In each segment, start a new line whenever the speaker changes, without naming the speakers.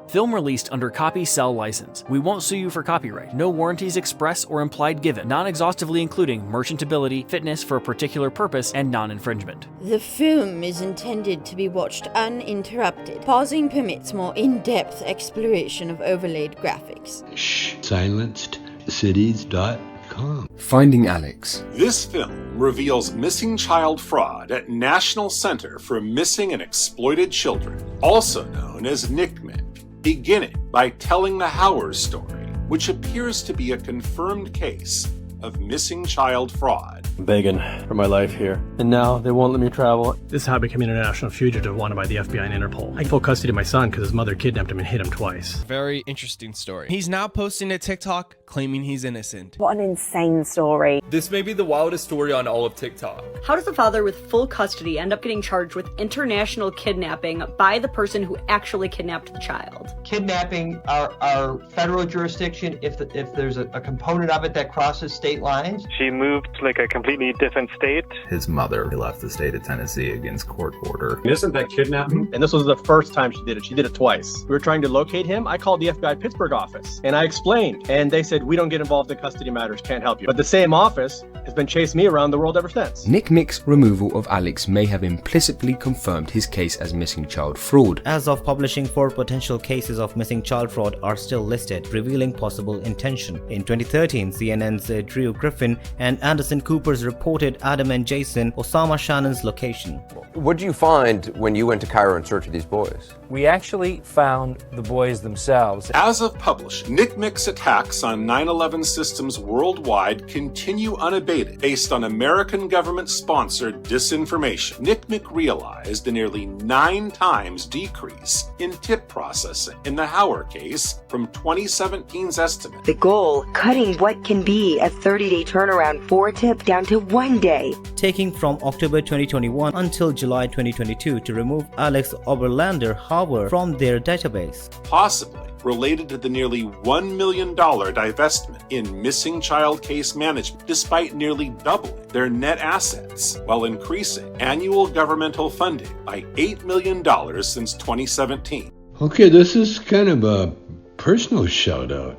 Film released under copy sell license. We won't sue you for copyright. No warranties express or implied given, non-exhaustively including merchantability, fitness for a particular purpose, and non-infringement.
The film is intended to be watched uninterrupted. Pausing permits more in-depth exploration of overlaid graphics.
Shh. SilencedCities.com.
Finding Alex.
This film reveals missing child fraud at National Center for Missing and Exploited Children, also known as NCMEC, beginning by telling the Howard story, which appears to be a confirmed case of missing child fraud.
I'm begging for my life here, and now they won't let me travel.
This is how I became an international fugitive wanted by the FBI and Interpol. I full custody of my son because his mother kidnapped him and hit him twice.
Very interesting story. He's now posting to TikTok claiming he's innocent.
What an insane story.
This may be the wildest story on all of TikTok.
How does a father with full custody end up getting charged with international kidnapping by the person who actually kidnapped the child?
Kidnapping our federal jurisdiction if there's a component of it that crosses state lines.
She moved to like a completely different state.
His mother left the state of Tennessee against court order.
Isn't that kidnapping? And this was the first time she did it. She did it twice. We were trying to locate him. I called the FBI Pittsburgh office and I explained, and they said, we don't get involved in custody matters, can't help you. But the same office has been chasing me around the world ever since.
NCMEC's removal of Alex may have implicitly confirmed his case as missing child fraud.
As of publishing, 4 potential cases of missing child fraud are still listed, revealing possible intention. In 2013, CNN's Drew Griffin and Anderson Cooper's reported Adam and Jason, Osama Shannon's location.
What did you find when you went to Cairo in search of these boys?
We actually found the boys themselves.
As of published, NCMEC's attacks on 9/11 systems worldwide continue unabated based on American government-sponsored disinformation. NCMEC realized a nearly 9 times decrease in tip processing in the Howard case from 2017's estimate.
The goal, cutting what can be a 30-day turnaround for a tip down to 1 day.
Taking from October 2021 until July 2022 to remove Alex Oberlander Howard from their database.
Possibly related to the nearly $1 million divestment in missing child case management, despite nearly doubling their net assets while increasing annual governmental funding by $8 million since 2017.
Okay, this is kind of a personal shout out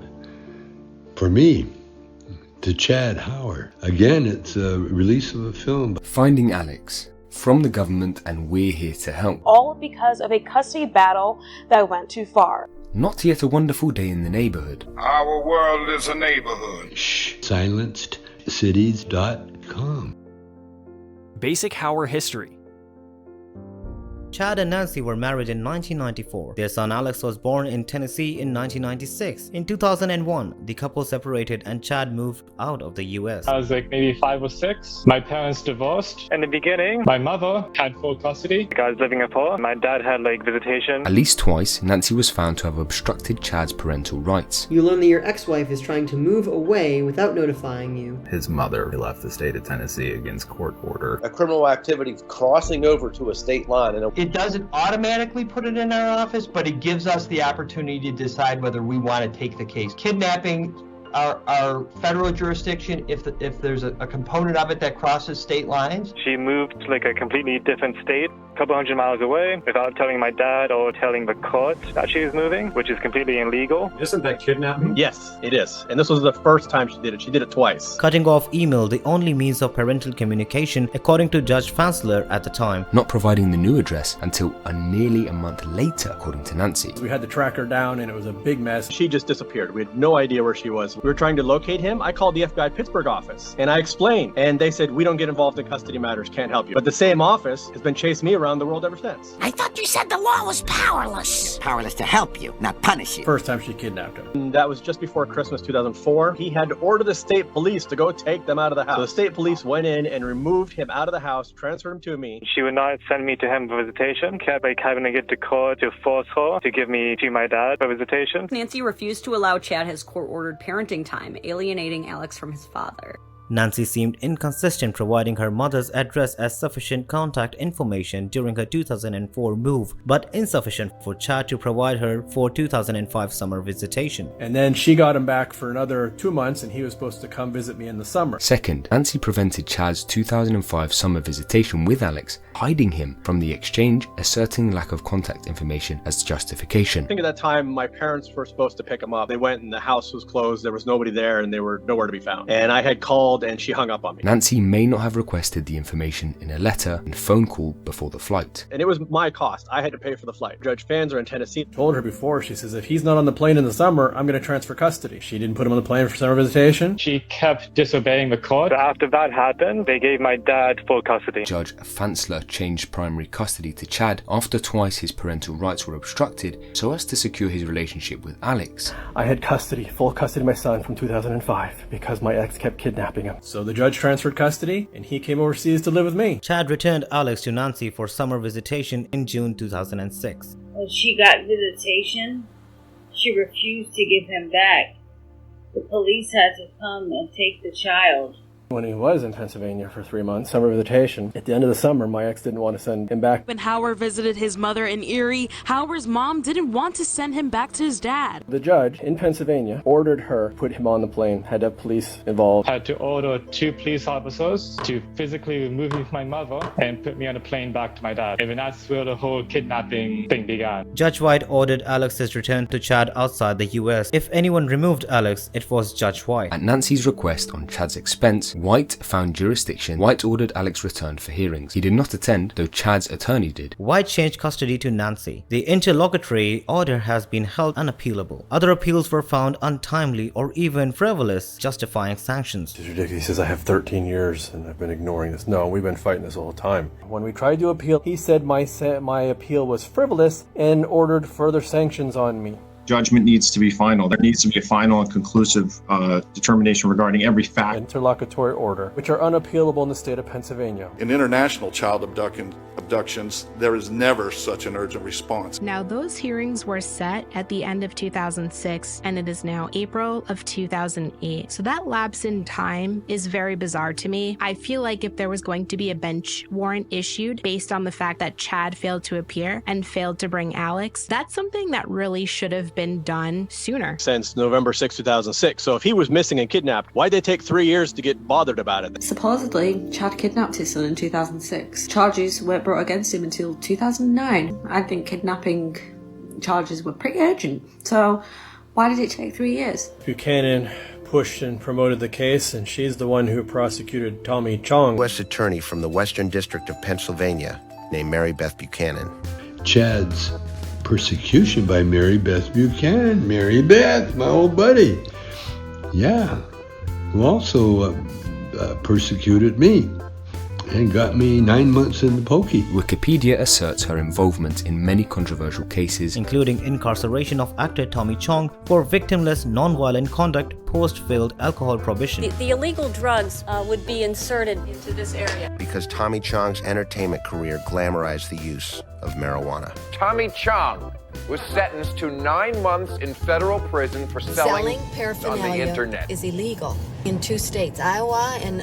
for me to Chad Howard. Again, it's a release of a film.
Finding Alex. From the government, and we're here to help.
All because of a custody battle that went too far.
Not yet a wonderful day in the neighborhood.
Our world is a neighborhood.
Shh. SilencedCities.com.
Basic Howard history.
Chad and Nancy were married in 1994. Their son Alex was born in Tennessee in 1996. In 2001, the couple separated and Chad moved out of the US.
I was like maybe 5 or 6. My parents divorced.
In the beginning,
my mother had full custody.
I was living apart. My dad had like visitation.
At least twice, Nancy was found to have obstructed Chad's parental rights.
You learn that your ex-wife is trying to move away without notifying you.
His mother left the state of Tennessee against court order.
A criminal activity crossing over to a state line. And
it doesn't automatically put it in our office, but it gives us the opportunity to decide whether we want to take the case. Kidnapping our federal jurisdiction if there's a component of it that crosses state lines.
She moved to like a completely different state, a couple hundred miles away, without telling my dad or telling the court that she was moving, which is completely illegal.
Isn't that kidnapping? Yes, it is. And this was the first time she did it. She did it twice.
Cutting off email, the only means of parental communication, according to Judge Fansler at the time.
Not providing the new address until nearly a month later, according to Nancy.
We had to track her down and it was a big mess. She just disappeared. We had no idea where she was. We were trying to locate him. I called the FBI Pittsburgh office and I explained, and they said, we don't get involved in custody matters, can't help you. But the same office has been chasing me around the world ever since.
I thought you said the law was powerless. Powerless to help you, not punish you.
First time she kidnapped him. And that was just before Christmas 2004. He had to order the state police to go take them out of the house. So the state police went in and removed him out of the house, transferred him to me.
She would not send me to him for visitation. Kept like having to get to court to force her to give me to my dad for visitation.
Nancy refused to allow Chad his court-ordered parenting time, alienating Alex from his father.
Nancy seemed inconsistent, providing her mother's address as sufficient contact information during her 2004 move, but insufficient for Chad to provide her for 2005 summer visitation.
And then she got him back for another 2 months, and he was supposed to come visit me in the summer.
Second, Nancy prevented Chad's 2005 summer visitation with Alex, hiding him from the exchange, asserting lack of contact information as justification.
I think at that time my parents were supposed to pick him up. They went and the house was closed, there was nobody there, and they were nowhere to be found. And I had called and she hung up on me.
Nancy may not have requested the information in a letter and phone call before the flight.
And it was my cost. I had to pay for the flight. Judge Fanzer in Tennessee
told her before, she says, if he's not on the plane in the summer, I'm going to transfer custody. She didn't put him on the plane for summer visitation.
She kept disobeying the court.
So after that happened, they gave my dad full custody.
Judge Fansler changed primary custody to Chad after twice his parental rights were obstructed so as to secure his relationship with Alex.
I had custody, full custody of my son from 2005 because my ex kept kidnapping him. So the judge transferred custody and he came overseas to live with me.
Chad returned Alex to Nancy for summer visitation in June 2006.
When she got visitation, she refused to give him back. The police had to come and take the child.
When he was in Pennsylvania for 3 months, summer visitation, at the end of the summer, my ex didn't want to send him back.
When Howard visited his mother in Erie, Howard's mom didn't want to send him back to his dad.
The judge in Pennsylvania ordered her to put him on the plane, had to have police involved.
Had to order 2 police officers to physically remove me from my mother and put me on a plane back to my dad. And that's where the whole kidnapping thing began.
Judge White ordered Alex's return to Chad outside the US. If anyone removed Alex, it was Judge White.
At Nancy's request on Chad's expense, White found jurisdiction. White ordered Alex returned for hearings. He did not attend, though Chad's attorney did.
White changed custody to Nancy. The interlocutory order has been held unappealable. Other appeals were found untimely or even frivolous, justifying sanctions.
It's ridiculous. He says, I have 13 years and I've been ignoring this. No, we've been fighting this all the time. When we tried to appeal, he said my appeal was frivolous and ordered further sanctions on me.
Judgment needs to be final. There needs to be a final and conclusive determination regarding every fact.
Interlocutory order, which are unappealable in the state of Pennsylvania.
In international child abductions, there is never such an urgent response.
Now, those hearings were set at the end of 2006, and it is now April of 2008. So that lapse in time is very bizarre to me. I feel like if there was going to be a bench warrant issued based on the fact that Chad failed to appear and failed to bring Alex, that's something that really should have been done sooner.
Since November 6, 2006. So if he was missing and kidnapped, why'd they take 3 years to get bothered about it?
Supposedly, Chad kidnapped his son in 2006. Charges weren't brought against him until 2009. I think kidnapping charges were pretty urgent. So why did it take 3 years?
Buchanan pushed and promoted the case, and she's the one who prosecuted Tommy Chong.
U.S. attorney from the Western District of Pennsylvania named Mary Beth Buchanan.
Chad's persecution by Mary Beth Buchanan. Mary Beth, my old buddy. Yeah, who also persecuted me and got me 9 months in the pokey.
Wikipedia asserts her involvement in many controversial cases,
including incarceration of actor Tommy Chong for victimless non-violent conduct post-failed alcohol prohibition.
The illegal drugs would be inserted into this area.
Because Tommy Chong's entertainment career glamorized the use of marijuana.
Tommy Chong was sentenced to 9 months in federal prison for selling
paraphernalia
on the internet.
Is illegal in 2 states, Iowa and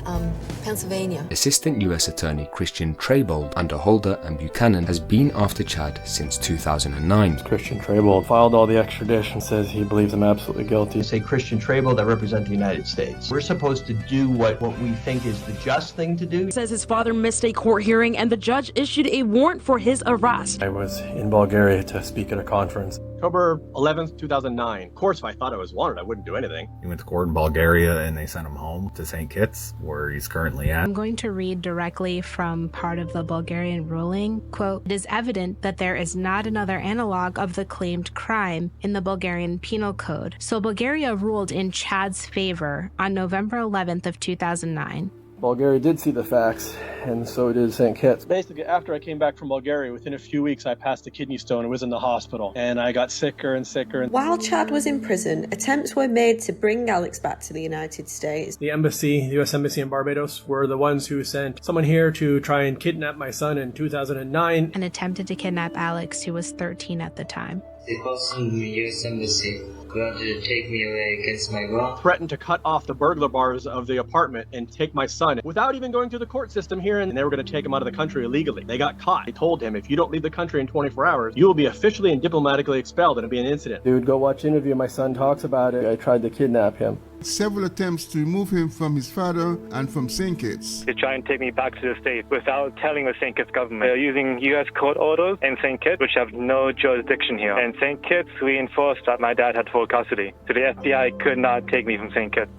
Pennsylvania.
Assistant U.S. Attorney Christian Traybold, under Holder and Buchanan, has been after Chad since 2009.
Christian Traybold filed all the extradition, says he believes I'm absolutely guilty.
Say Christian Traybold that represent the United States. We're supposed to do what we think is the just thing to do.
Says his father missed a court hearing and the judge issued a warrant for his arrest.
I was in Bulgaria to speak at a conference.
October 11th, 2009. Of course, if I thought I was wanted, I wouldn't do anything.
He went to court in Bulgaria and they sent him home to St. Kitts, where he's currently at.
I'm going to read directly from part of the Bulgarian ruling. Quote, "It is evident that there is not another analog of the claimed crime in the Bulgarian Penal Code. So Bulgaria ruled in Chad's favor on November 11th of 2009.
Bulgaria did see the facts, and so did St. Kitts.
Basically, after I came back from Bulgaria, within a few weeks, I passed a kidney stone and was in the hospital. And I got sicker and sicker.
While Chad was in prison, attempts were made to bring Alex back to the United States.
The embassy, the U.S. Embassy in Barbados, were the ones who sent someone here to try and kidnap my son in 2009.
And attempted to kidnap Alex, who was 13 at the time.
The Boston U.S. Embassy wanted to take me away against my will.
Threatened to cut off the burglar bars of the apartment and take my son without even going through the court system here, and they were going to take him out of the country illegally. They got caught. They told him, if you don't leave the country in 24 hours, you will be officially and diplomatically expelled, and it'll be an incident.
Dude, go watch interview. My son talks about it. I tried to kidnap him.
Several attempts to remove him from his father and from St. Kitts.
They try and take me back to the States without telling the St. Kitts government. They're using U.S. court orders in St. Kitts, which have no jurisdiction here. And St. Kitts, we enforced that my dad had full custody. So the FBI could not take me from St. Kitts.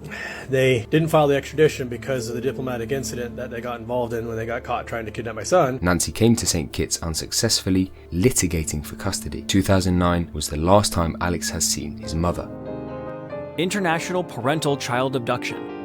They didn't file the extradition because of the diplomatic incident that they got involved in when they got caught trying to kidnap my son.
Nancy came to St. Kitts unsuccessfully, litigating for custody. 2009 was the last time Alex has seen his mother.
International Parental Child Abduction.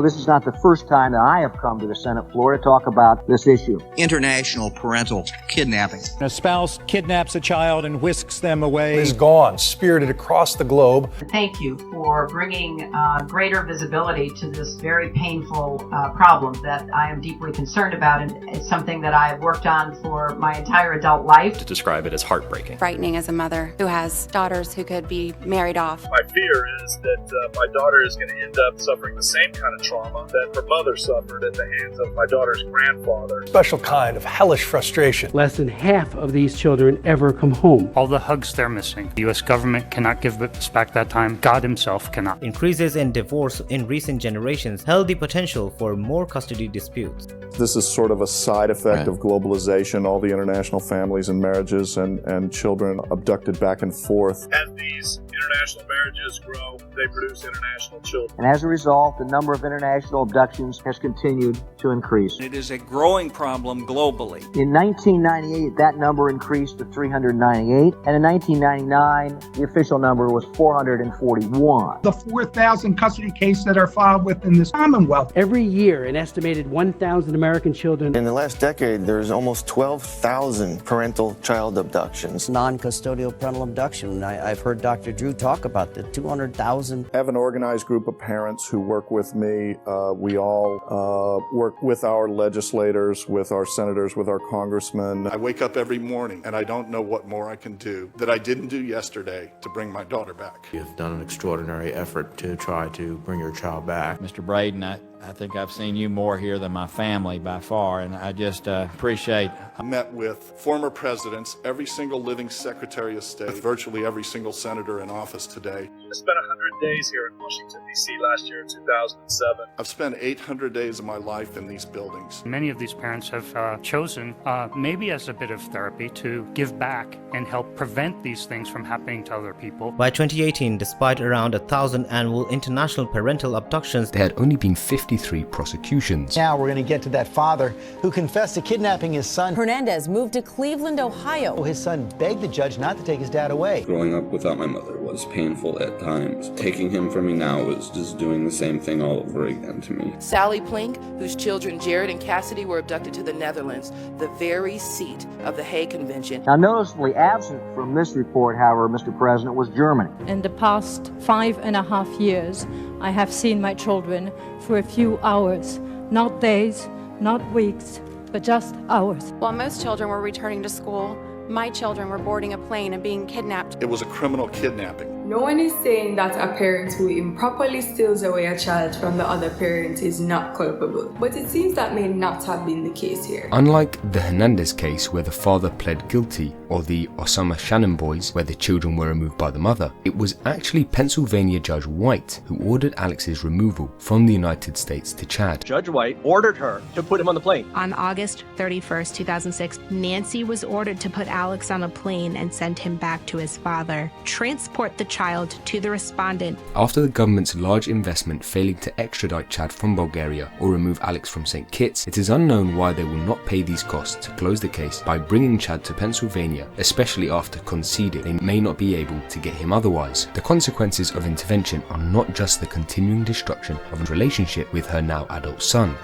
This is not the first time that I have come to the Senate floor to talk about this issue.
International parental kidnapping.
A spouse kidnaps a child and whisks them away.
Is gone, spirited across the globe.
Thank you for bringing greater visibility to this very painful problem that I am deeply concerned about, and it's something that I have worked on for my entire adult life.
To describe it as heartbreaking.
Frightening as a mother who has daughters who could be married off.
My fear is that my daughter is going to end up suffering the same kind of trauma that her mother suffered at the hands of my daughter's grandfather.
Special kind of hellish frustration.
Less than half of these children ever come home.
All the hugs they're missing. The U.S. government cannot give us back that time. God himself cannot.
Increases in divorce in recent generations held the potential for more custody disputes.
This is sort of a side effect of globalization, all the international families and marriages and children abducted back and forth.
As these international marriages grow, they produce international children.
And as a result, the number of international abductions has continued to increase.
It is a growing problem globally.
In 1998, that number increased to 398, and in 1999, the official number was 441.
The 4,000 custody cases that are filed within this Commonwealth.
Every year, an estimated 1,000 American children.
In the last decade, there's almost 12,000 parental child abductions.
Non-custodial parental abduction. I've heard Dr. Drew talk about the 200,000.
I have an organized group of parents who work with me. We all work with our legislators, with our senators, with our congressmen.
I wake up every morning and I don't know what more I can do that I didn't do yesterday to bring my daughter back.
You've done an extraordinary effort to try to bring your child back.
Mr. Braden, I think I've seen you more here than my family by far, and I just appreciate.
I met with former presidents, every single living Secretary of State, virtually every single senator in office today.
I spent 100 days here in Washington, D.C. last year in 2007.
I've spent 800 days of my life in these buildings.
Many of these parents have chosen, maybe as a bit of therapy, to give back and help prevent these things from happening to other people.
By 2018, despite around 1,000 annual international parental abductions,
there had only been 53 prosecutions.
Now we're going to get to that father who confessed to kidnapping his son.
Hernandez moved to Cleveland, Ohio.
His son begged the judge not to take his dad away.
Growing up without my mother was painful at times. Taking him from me now is just doing the same thing all over again to me.
Sally Plink, whose children Jared and Cassidy were abducted to the Netherlands, the very seat of the Hague Convention.
Now, noticeably absent from this report, however, Mr. President, was Germany.
In the past 5.5 years, I have seen my children for a few hours, not days, not weeks, but just hours.
While most children were returning to school, my children were boarding a plane and being kidnapped.
It was a criminal kidnapping.
No one is saying that a parent who improperly steals away a child from the other parent is not culpable, but it seems that may not have been the case here.
Unlike the Hernandez case where the father pled guilty, or the Osama Shannon boys where the children were removed by the mother, it was actually Pennsylvania Judge White who ordered Alex's removal from the United States to Chad.
Judge White ordered her to put him on the plane.
On August 31st, 2006, Nancy was ordered to put Alex on a plane and send him back to his father. Transport the child to the respondent.
After the government's large investment failing to extradite Chad from Bulgaria or remove Alex from St. Kitts, it is unknown why they will not pay these costs to close the case by bringing Chad to Pennsylvania, especially after conceding they may not be able to get him otherwise. The consequences of intervention are not just the continuing destruction of a relationship with her now adult son.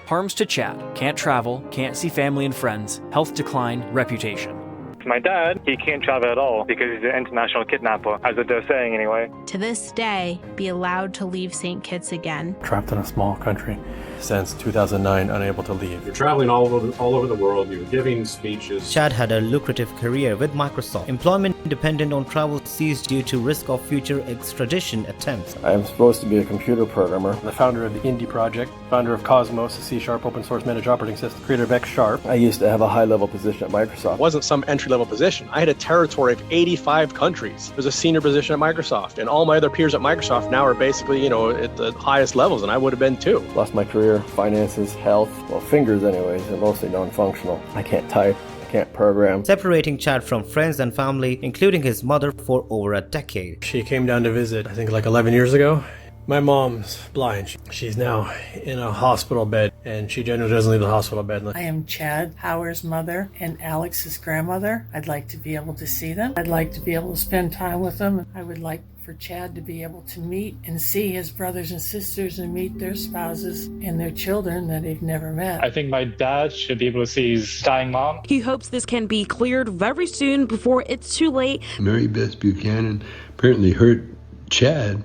Harms to Chad: can't travel, can't see family and friends, health decline, reputation.
My dad, he can't travel at all because he's an international kidnapper, as they're saying anyway.
To this day, be allowed to leave St. Kitts again.
Trapped in a small country, since 2009, unable to leave.
You're traveling all over the world, you're giving speeches.
Chad had a lucrative career with Microsoft. Employment dependent on travel ceased due to risk of future extradition attempts.
I am supposed to be a computer programmer, the founder of the Indie Project, founder of Cosmos, a C# open source managed operating system, creator of X#. I used to have a high-level position at Microsoft.
It wasn't some entry-level position. I had a territory of 85 countries. It was a senior position at Microsoft, and all my other peers at Microsoft now are basically, at the highest levels, and I would have been too.
Lost my career, finances, health, well, fingers anyways, they're mostly non-functional. I can't type. Can't program.
Separating Chad from friends and family, including his mother, for over a decade.
She came down to visit, I think, like 11 years ago. My mom's blind. She's now in a hospital bed, and she generally doesn't leave the hospital bed.
I am Chad Hauer's mother and Alex's grandmother. I'd like to be able to see them. I'd like to be able to spend time with them. I would like for Chad to be able to meet and see his brothers and sisters and meet their spouses and their children that they've never met.
I think my dad should be able to see his dying mom.
He hopes this can be cleared very soon before it's too late.
Mary Beth Buchanan apparently hurt Chad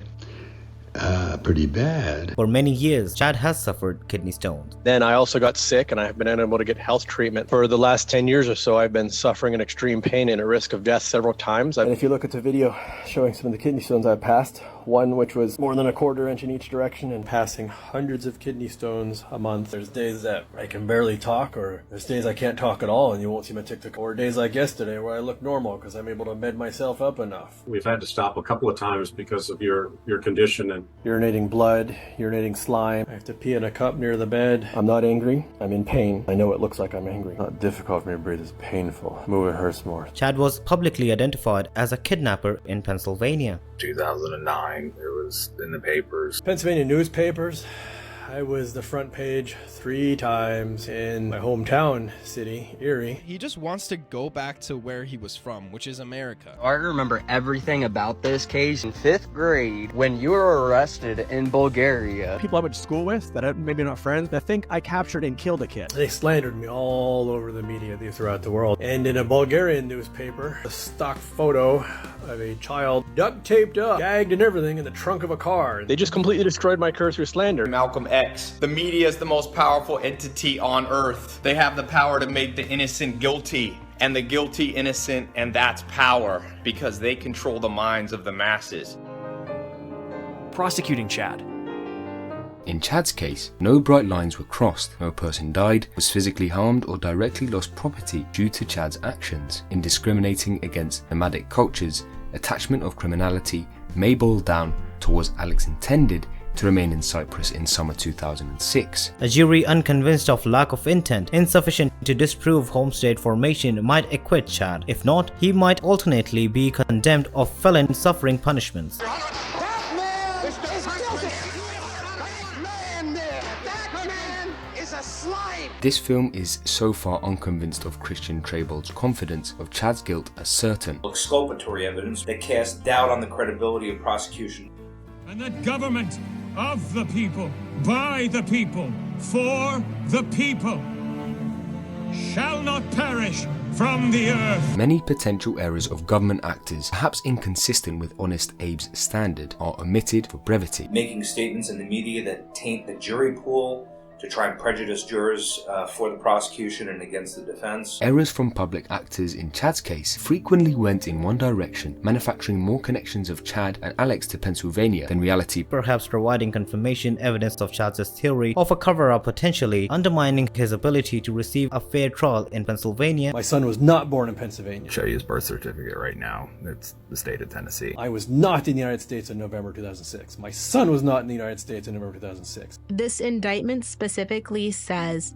pretty bad.
For many years, Chad has suffered kidney stones.
Then I also got sick and I have been unable to get health treatment. For the last 10 years or so, I've been suffering an extreme pain and a risk of death several times.
And if you look at the video showing some of the kidney stones I've passed, one which was more than a quarter inch in each direction and passing hundreds of kidney stones a month. There's days that I can barely talk, or there's days I can't talk at all and you won't see my TikTok, or days like yesterday where I look normal because I'm able to med myself up enough.
We've had to stop a couple of times because of your condition and
urinating blood, urinating slime. I have to pee in a cup near the bed. I'm not angry. I'm in pain. I know it looks like I'm angry. It's not difficult for me to breathe. It's painful. Moving hurts more.
Chad was publicly identified as a kidnapper in Pennsylvania.
2009, it was in the papers.
Pennsylvania newspapers. I was the front page 3 times in my hometown city, Erie.
He just wants to go back to where he was from, which is America.
I remember everything about this case in 5th grade when you were arrested in Bulgaria.
People I went to school with that maybe not friends that think I captured and killed a kid.
They slandered me all over the media throughout the world. And in a Bulgarian newspaper, a stock photo of a child duct taped up, gagged and everything in the trunk of a car.
They just completely destroyed my career through slander.
Malcolm X. The media is the most powerful entity on earth. They have the power to make the innocent guilty and the guilty innocent, and that's power because they control the minds of the masses.
Prosecuting Chad.
In Chad's case, no bright lines were crossed, no person died, was physically harmed or directly lost property due to Chad's actions. In discriminating against nomadic cultures, attachment of criminality may boil down towards Alex intended to remain in Cyprus in summer 2006.
A jury unconvinced of lack of intent, insufficient to disprove homestead formation, might acquit Chad. If not, he might alternately be condemned of felon suffering punishments.
This film is so far unconvinced of Christian Trebold's confidence of Chad's guilt as certain.
Exculpatory evidence that casts doubt on the credibility of prosecution.
And that government of the people, by the people, for the people, shall not perish from the earth.
Many potential errors of government actors, perhaps inconsistent with Honest Abe's standard, are omitted for brevity.
Making statements in the media that taint the jury pool to try and prejudice jurors for the prosecution and against the defense.
Errors from public actors in Chad's case frequently went in one direction, manufacturing more connections of Chad and Alex to Pennsylvania than reality.
Perhaps providing confirmation evidence of Chad's theory of a cover-up, potentially undermining his ability to receive a fair trial in Pennsylvania.
My son was not born in Pennsylvania.
I'll show you his birth certificate right now. It's the state of Tennessee.
I was not in the United States in November 2006. My son was not in the United States in November 2006.
This indictment specifically says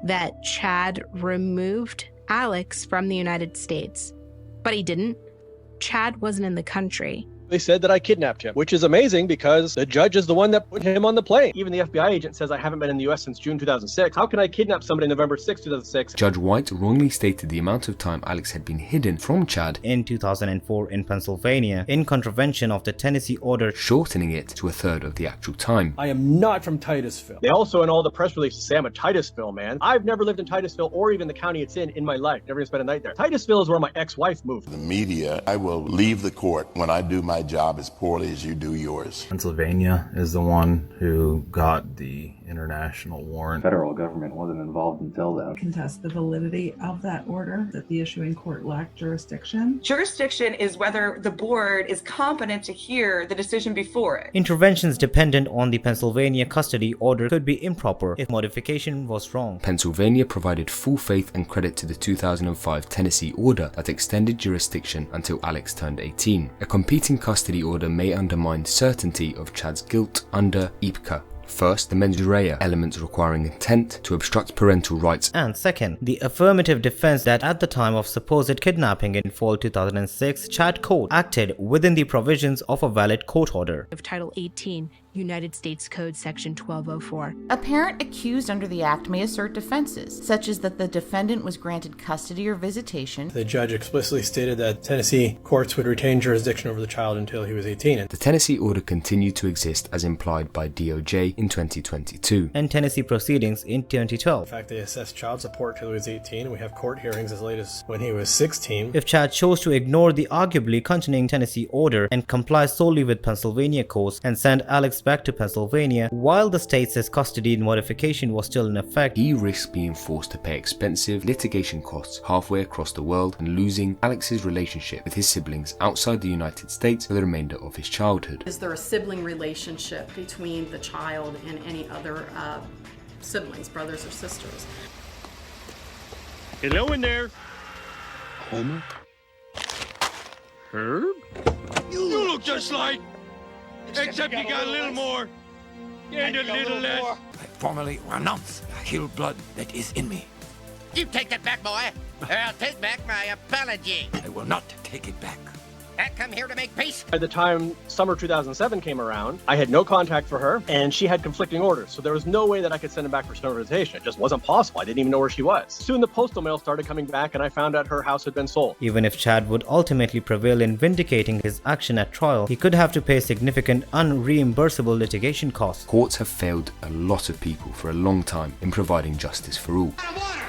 that Chad removed Alex from the United States, but he didn't. Chad wasn't in the country.
They said that I kidnapped him, which is amazing because the judge is the one that put him on the plane. Even the FBI agent says I haven't been in the US since June 2006. How can I kidnap somebody November 6, 2006?
Judge White wrongly stated the amount of time Alex had been hidden from Chad
in 2004 in Pennsylvania, in contravention of the Tennessee order,
shortening it to a third of the actual time.
I am not from Titusville.
They also in all the press releases say I'm a Titusville man. I've never lived in Titusville or even the county it's in my life. Never even spent a night there. Titusville is where my ex-wife moved.
The media, I will leave the court when I do my job as poorly as you do yours.
Pennsylvania is the one who got the international warrant.
Federal government wasn't involved until then.
Contest the validity of that order, that the issuing court lacked jurisdiction.
Jurisdiction is whether the board is competent to hear the decision before it.
Interventions dependent on the Pennsylvania custody order could be improper if modification was wrong.
Pennsylvania provided full faith and credit to the 2005 Tennessee order that extended jurisdiction until Alex turned 18. A competing custody order may undermine certainty of Chad's guilt under IPCA. First, the mens rea elements requiring intent to obstruct parental rights.
And second, the affirmative defense that at the time of supposed kidnapping in fall 2006, Chad Court acted within the provisions of a valid court order.
Of Title 18, United States Code Section 1204.
A parent accused under the Act may assert defenses, such as that the defendant was granted custody or visitation.
The judge explicitly stated that Tennessee courts would retain jurisdiction over the child until he was 18.
The Tennessee order continued to exist as implied by DOJ in 2022.
And Tennessee proceedings in 2012.
In fact, they assessed child support till he was 18. We have court hearings as late as when he was 16.
If Chad chose to ignore the arguably continuing Tennessee order and comply solely with Pennsylvania courts and send Alex back to Pennsylvania while the state says custody modification was still in effect,
he risked being forced to pay expensive litigation costs halfway across the world and losing Alex's relationship with his siblings outside the United States for the remainder of his childhood.
Is there a sibling relationship between the child and any other siblings, brothers or sisters?
Hello in there.
Homer?
Herb? You look just like... Except you got a little more. And a little less.
I formally renounce the hill blood that is in me.
You take that back, boy, or I'll take back my apology.
I will not take it back.
I come here to make peace.
By the time summer 2007 came around, I had no contact for her, and she had conflicting orders, so there was no way that I could send him back for snow visitation. It just wasn't possible. I didn't even know where she was. Soon the postal mail started coming back, and I found out her house had been sold.
Even if Chad would ultimately prevail in vindicating his action at trial, he could have to pay significant unreimbursable litigation costs.
Courts have failed a lot of people for a long time in providing justice for all.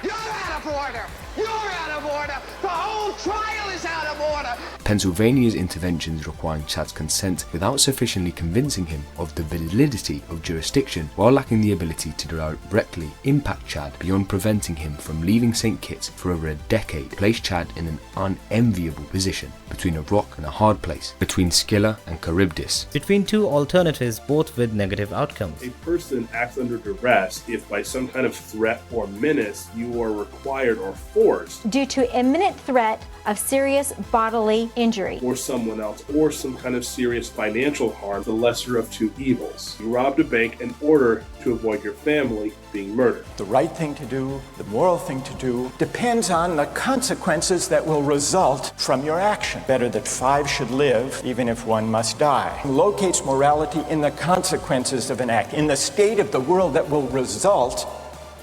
You're out of order! You're out of order! The whole trial is out of order!
Pennsylvania's interventions requiring Chad's consent without sufficiently convincing him of the validity of jurisdiction, while lacking the ability to directly impact Chad beyond preventing him from leaving St. Kitts for over a decade, placed Chad in an unenviable position between a rock and a hard place, between Scylla and Charybdis.
Between two alternatives, both with negative outcomes.
A person acts under duress if by some kind of threat or menace you are required or forced
due to imminent threat of serious bodily injury
or someone else, or some kind of serious financial harm, the lesser of two evils. You robbed a bank in order to avoid your family being murdered.
The right thing to do, the moral thing to do, depends on the consequences that will result from your action. Better that 5 should live, even if 1 must die. Locates morality in the consequences of an act, in the state of the world that will result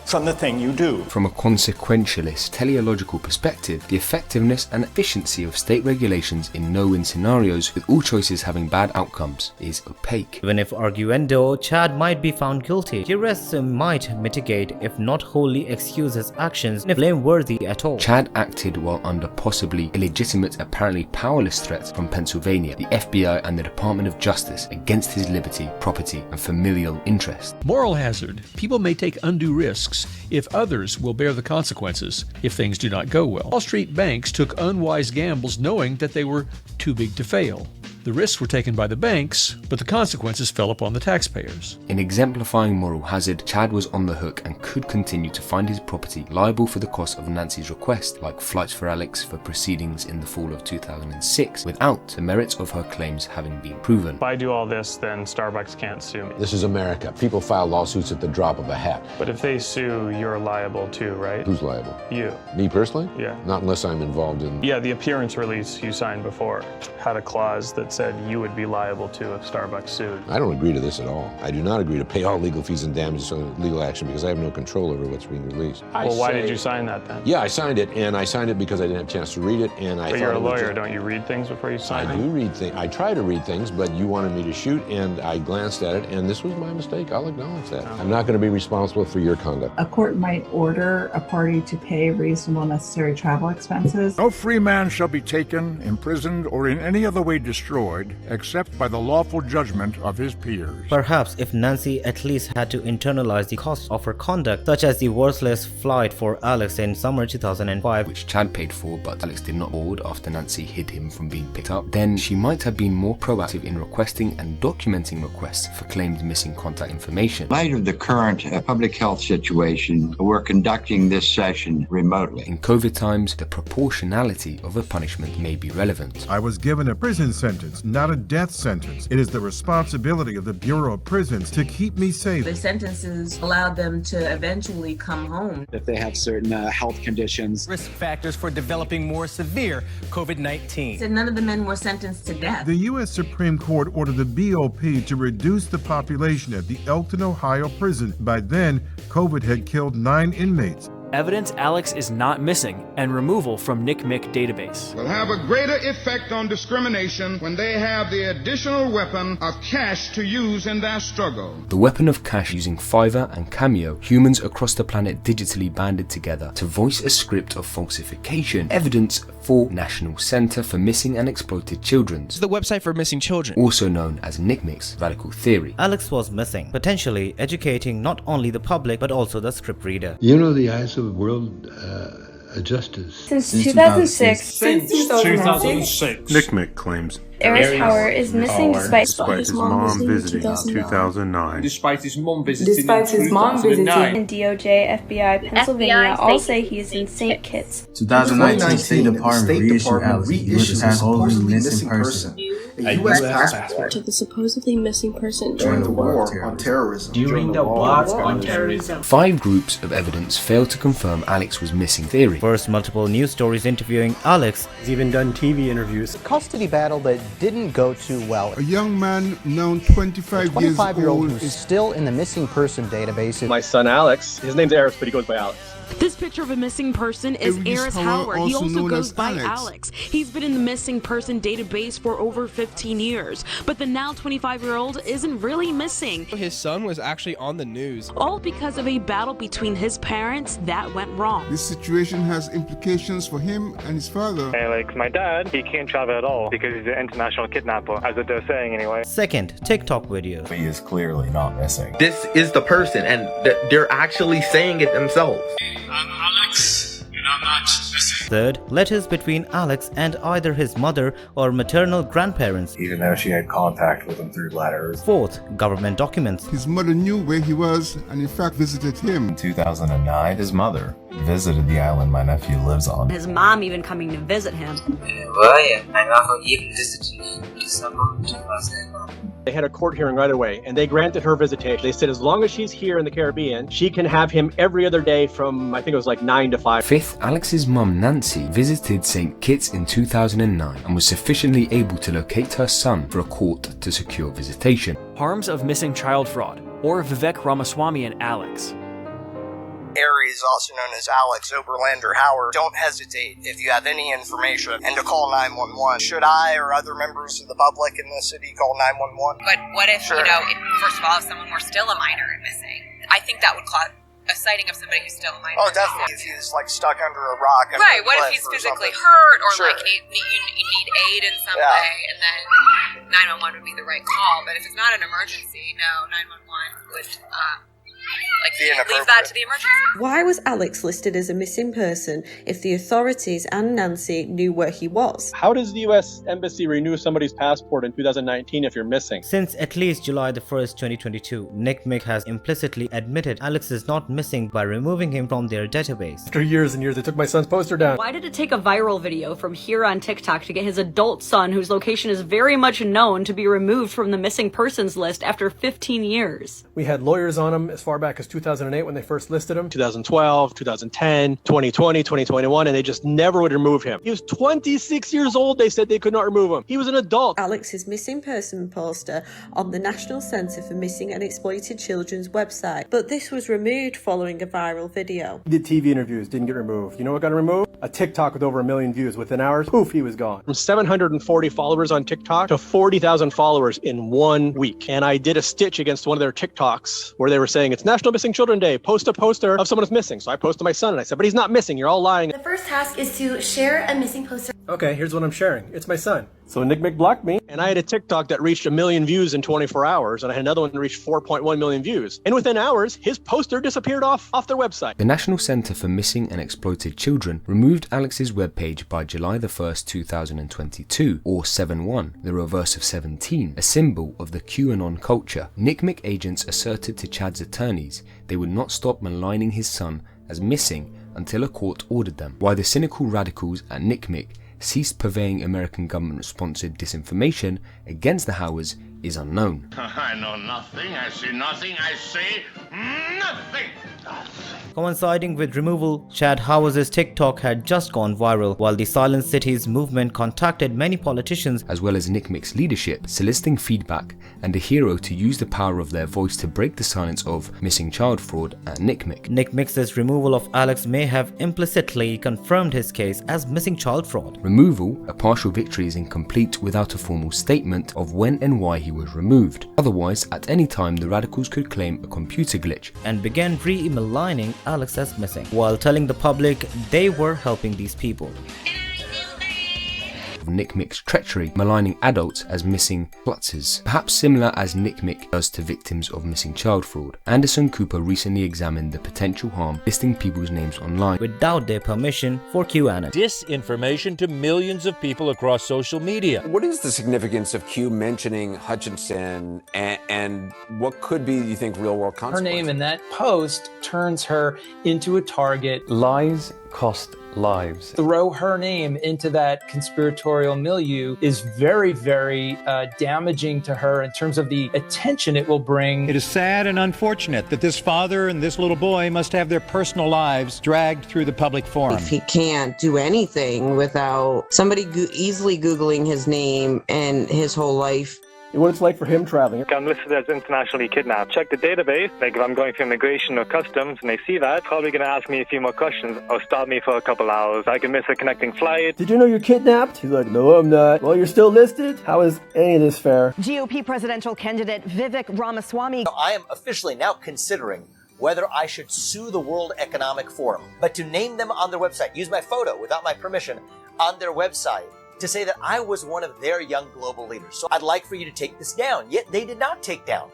from the thing you do.
From a consequentialist teleological perspective, the effectiveness and efficiency of state regulations in no-win scenarios, with all choices having bad outcomes, is opaque.
Even if arguendo, Chad might be found guilty, the arrests might mitigate, if not wholly excuse his actions, if blameworthy at all.
Chad acted while under possibly illegitimate, apparently powerless threats from Pennsylvania, the FBI and the Department of Justice against his liberty, property and familial interest.
Moral hazard. People may take undue risks if others will bear the consequences if things do not go well. Wall Street banks took unwise gambles knowing that they were too big to fail. The risks were taken by the banks, but the consequences fell upon the taxpayers.
In exemplifying moral hazard, Chad was on the hook and could continue to find his property liable for the cost of Nancy's request, like flights for Alex for proceedings in the fall of 2006, without the merits of her claims having been proven.
If I do all this, then Starbucks can't sue me.
This is America. People file lawsuits at the drop of a hat.
But if they sue, you're liable too, right?
Who's liable?
You.
Me personally?
Yeah.
Not unless I'm involved in...
Yeah, the appearance release you signed before had a clause that said you would be liable to if Starbucks sued.
I don't agree to this at all. I do not agree to pay all legal fees and damages on legal action because I have no control over what's being released.
Well, why did you sign that then?
Yeah, I signed it, and I signed it because I didn't have a chance to read it, and I thought...
But you're a lawyer, don't you read things before you sign
I
them?
do read things. I try to read things, but you wanted me to shoot, and I glanced at it, and this was my mistake. I'll acknowledge that. I'm not going to be responsible for your conduct.
A court might order a party to pay reasonable necessary travel expenses.
No free man shall be taken, imprisoned, or in any other way destroyed
destroyed except by the lawful judgment of his peers.
Perhaps if Nancy at least had to internalize the cost of her conduct, such as the worthless flight for Alex in summer 2005,
which Chad paid for but Alex did not board after Nancy hid him from being picked up, then she might have been more proactive in requesting and documenting requests for claimed missing contact information.
In light of the current public health situation, we're conducting this session remotely.
In COVID times, the proportionality of a punishment may be relevant.
I was given a prison sentence, not a death sentence. It is the responsibility of the Bureau of Prisons to keep me safe.
The sentences allowed them to eventually come home.
If they have certain health conditions.
Risk factors for developing more severe COVID-19.
So none of the men were sentenced to death.
The U.S. Supreme Court ordered the BOP to reduce the population at the Elkton, Ohio prison. By then, COVID had killed 9 inmates.
Evidence Alex is not missing and removal from NCMEC database.
Will have a greater effect on discrimination when they have the additional weapon of cash to use in their struggle.
The weapon of cash using Fiverr and Cameo, humans across the planet digitally banded together to voice a script of falsification, evidence for National Center for Missing and Exploited Children.
It's the website for missing children.
Also known as NCMEC's radical theory.
Alex was missing, potentially educating not only the public but also the script reader.
You know the eyes of the world justice.
Since 2006.
Since 2006.
NCMEC claims
Aris Hauer is missing despite
his mom visiting in 2009.
Despite his mom visiting in 2009.
And DOJ, FBI, Pennsylvania all say he is in St. Kitts.
2019 State Department reissues a supposedly missing person.
A U.S. passport to the supposedly missing person
during the war on terrorism.
During the war on terrorism.
5 groups of evidence failed to confirm Alex was missing theory.
First, multiple news stories interviewing Alex.
He's even done TV interviews.
Custody battle that didn't go too well.
A young man known 25-year-old
who is still in the missing person database.
My son Alex, his name's Aris, but he goes by Alex.
This picture of a missing person is Aris Hauer. He also goes by Alex. He's been in the missing person database for over 15 years. But the now 25-year-old isn't really missing.
His son was actually on the news.
All because of a battle between his parents that went wrong.
This situation has implications for him and his father.
Like my dad, he can't travel at all because he's an international kidnapper, as what they're saying anyway.
Second, TikTok video.
He is clearly not missing.
This is the person, and they're actually saying it themselves.
I'm Alex, and I'm not missing.
Third, letters between Alex and either his mother or maternal grandparents.
Even though she had contact with him through letters.
Fourth, government documents.
His mother knew where he was and in fact visited him.
In 2009, his mother visited the island my nephew lives on.
His mom even coming to visit him.
They had a court hearing right away, and they granted her visitation. They said as long as she's here in the Caribbean, she can have him every other day from, I think it was like 9 to 5.
Fifth, Alex's mum Nancy visited St. Kitts in 2009 and was sufficiently able to locate her son for a court to secure visitation.
Harms of missing child fraud, or Vivek Ramaswamy and Alex.
Aries, also known as Alex Oberlander Hauer, don't hesitate if you have any information and to call 911. Should I or other members of the public in the city call 911?
But what if, first of all, if someone were still a minor and missing? I think that would cause a sighting of somebody who's still a minor.
Oh, definitely. If he's like stuck under a rock.
Right, what if he's physically hurt or like you need aid in some way, and then 911 would be the right call. But if it's not an emergency, no, 911 would leave that to the emergency.
Why was Alex listed as a missing person if the authorities and Nancy knew where he was?
How does the U.S. Embassy renew somebody's passport in 2019 if you're missing?
Since at least July the 1st, 2022, NCMEC has implicitly admitted Alex is not missing by removing him from their database.
After years and years, they took my son's poster down.
Why did it take a viral video from here on TikTok to get his adult son, whose location is very much known, to be removed from the missing persons list after 15 years?
We had lawyers on him as far back as 2008 when they first listed him.
2012, 2010, 2020, 2021, and they just never would remove him. He was 26 years old. They said they could not remove him. He was an adult.
Alex's missing person poster on the National Center for Missing and Exploited Children's website, but this was removed following a viral video.
He did TV interviews, didn't get removed. You know what got removed? A TikTok with over 1 million views. Within hours, poof, he was gone.
From 740 followers on TikTok to 40,000 followers in 1 week. And I did a stitch against one of their TikToks where they were saying it's National Missing Children Day. Post a poster of someone who's missing. So I posted my son and I said, but he's not missing. You're all lying.
The first task is to share a missing poster.
Okay, here's what I'm sharing. It's my son. So Nick Mick blocked me.
And I had a TikTok that reached 1 million views in 24 hours, and I had another one that reached 4.1 million views. And within hours, his poster disappeared off their website.
The National Center for Missing and Exploited Children removed Alex's webpage by July the 1st, 2022, or 7-1, the reverse of 17, a symbol of the QAnon culture. Nick Mick agents asserted to Chad's attorneys they would not stop maligning his son as missing until a court ordered them, while the cynical radicals at Nick Mick ceased purveying American government-sponsored disinformation against the Howards is unknown.
I know nothing, I see nothing, I say nothing.
Coinciding with removal, Chad Howard's TikTok had just gone viral, while the Silent Cities movement contacted many politicians
as well as Nick Mick's leadership, soliciting feedback and a hero to use the power of their voice to break the silence of missing child fraud at Nick Mick.
Nick Mick's removal of Alex may have implicitly confirmed his case as missing child fraud.
Removal, a partial victory, is incomplete without a formal statement of when and why he was removed. Otherwise, at any time the radicals could claim a computer glitch
and began re-maligning Alex as missing, while telling the public they were helping these people.
Of Nick Mick's treachery, maligning adults as missing klutzes, perhaps similar as Nick Mick does to victims of missing child fraud. Anderson Cooper recently examined the potential harm listing people's names online
without their permission for QAnon.
Disinformation to millions of people across social media.
What is the significance of Q mentioning Hutchinson and what could be, you think, real-world consequences?
Her name in that post turns her into a target.
Lies cost lives.
Throw her name into that conspiratorial milieu is very, very damaging to her in terms of the attention it will bring.
It is sad and unfortunate that this father and this little boy must have their personal lives dragged through the public forum.
If he can't do anything without somebody easily Googling his name and his whole life.
What it's like for him traveling.
I'm listed as internationally kidnapped. Check the database, like if I'm going through immigration or customs and they see that, probably going to ask me a few more questions or stop me for a couple hours. I can miss a connecting flight.
Did you know you're kidnapped? He's like, no, I'm not. Well, you're still listed? How is any of this fair?
GOP presidential candidate Vivek Ramaswamy.
I am officially now considering whether I should sue the World Economic Forum, but to name them on their website, use my photo without my permission on their website, to say that I was one of their young global leaders. So I'd like for you to take this down. Yet they did not take down.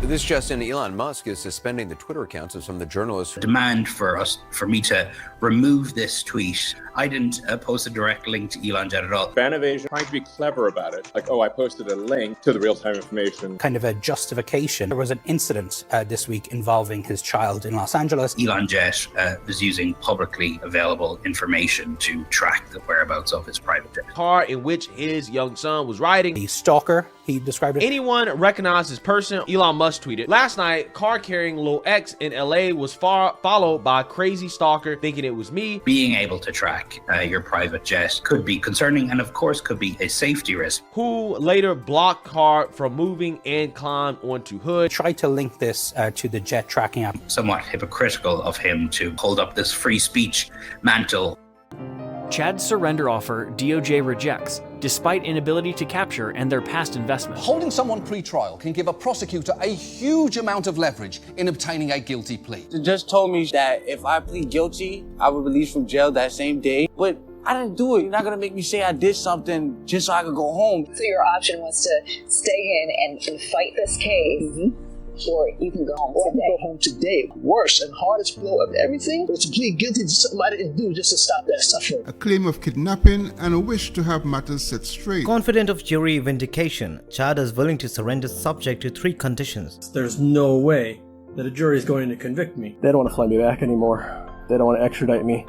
This just in, Elon Musk is suspending the Twitter accounts of some of the journalists.
Demand for me to remove this tweet. I didn't post a direct link to Elon Jet at all.
Fan evasion, trying to be clever about it. Like, oh, I posted a link to the real-time information.
Kind of a justification. There was an incident this week involving his child in Los Angeles.
Elon Jet was using publicly available information to track the whereabouts of his private jet.
Car in which his young son was riding.
The stalker, he described it.
Anyone recognized this person? Elon Musk tweeted, last night, car carrying Lil X in LA was followed by a crazy stalker thinking it was me.
Being able to track your private jet could be concerning and of course could be a safety risk.
Who later blocked car from moving and climbed onto hood.
Tried to link this to the jet tracking app.
Somewhat hypocritical of him to hold up this free speech mantle.
Chad's surrender offer DOJ rejects, despite inability to capture and their past investment.
Holding someone pre-trial can give a prosecutor a huge amount of leverage in obtaining a guilty plea.
The judge told me that if I plead guilty, I would be released from jail that same day. But I didn't do it. You're not going to make me say I did something just so I could go home.
So your option was to stay in and fight this case. Mm-hmm. Or you can go home today.
I can go home today. Worse and hardest blow of everything was to plead guilty to something I didn't do just to stop that suffering.
A claim of kidnapping and a wish to have matters set straight.
Confident of jury vindication, Chad is willing to surrender subject to 3 conditions.
There's no way that a jury is going to convict me. They don't want to fly me back anymore. They don't want to extradite me.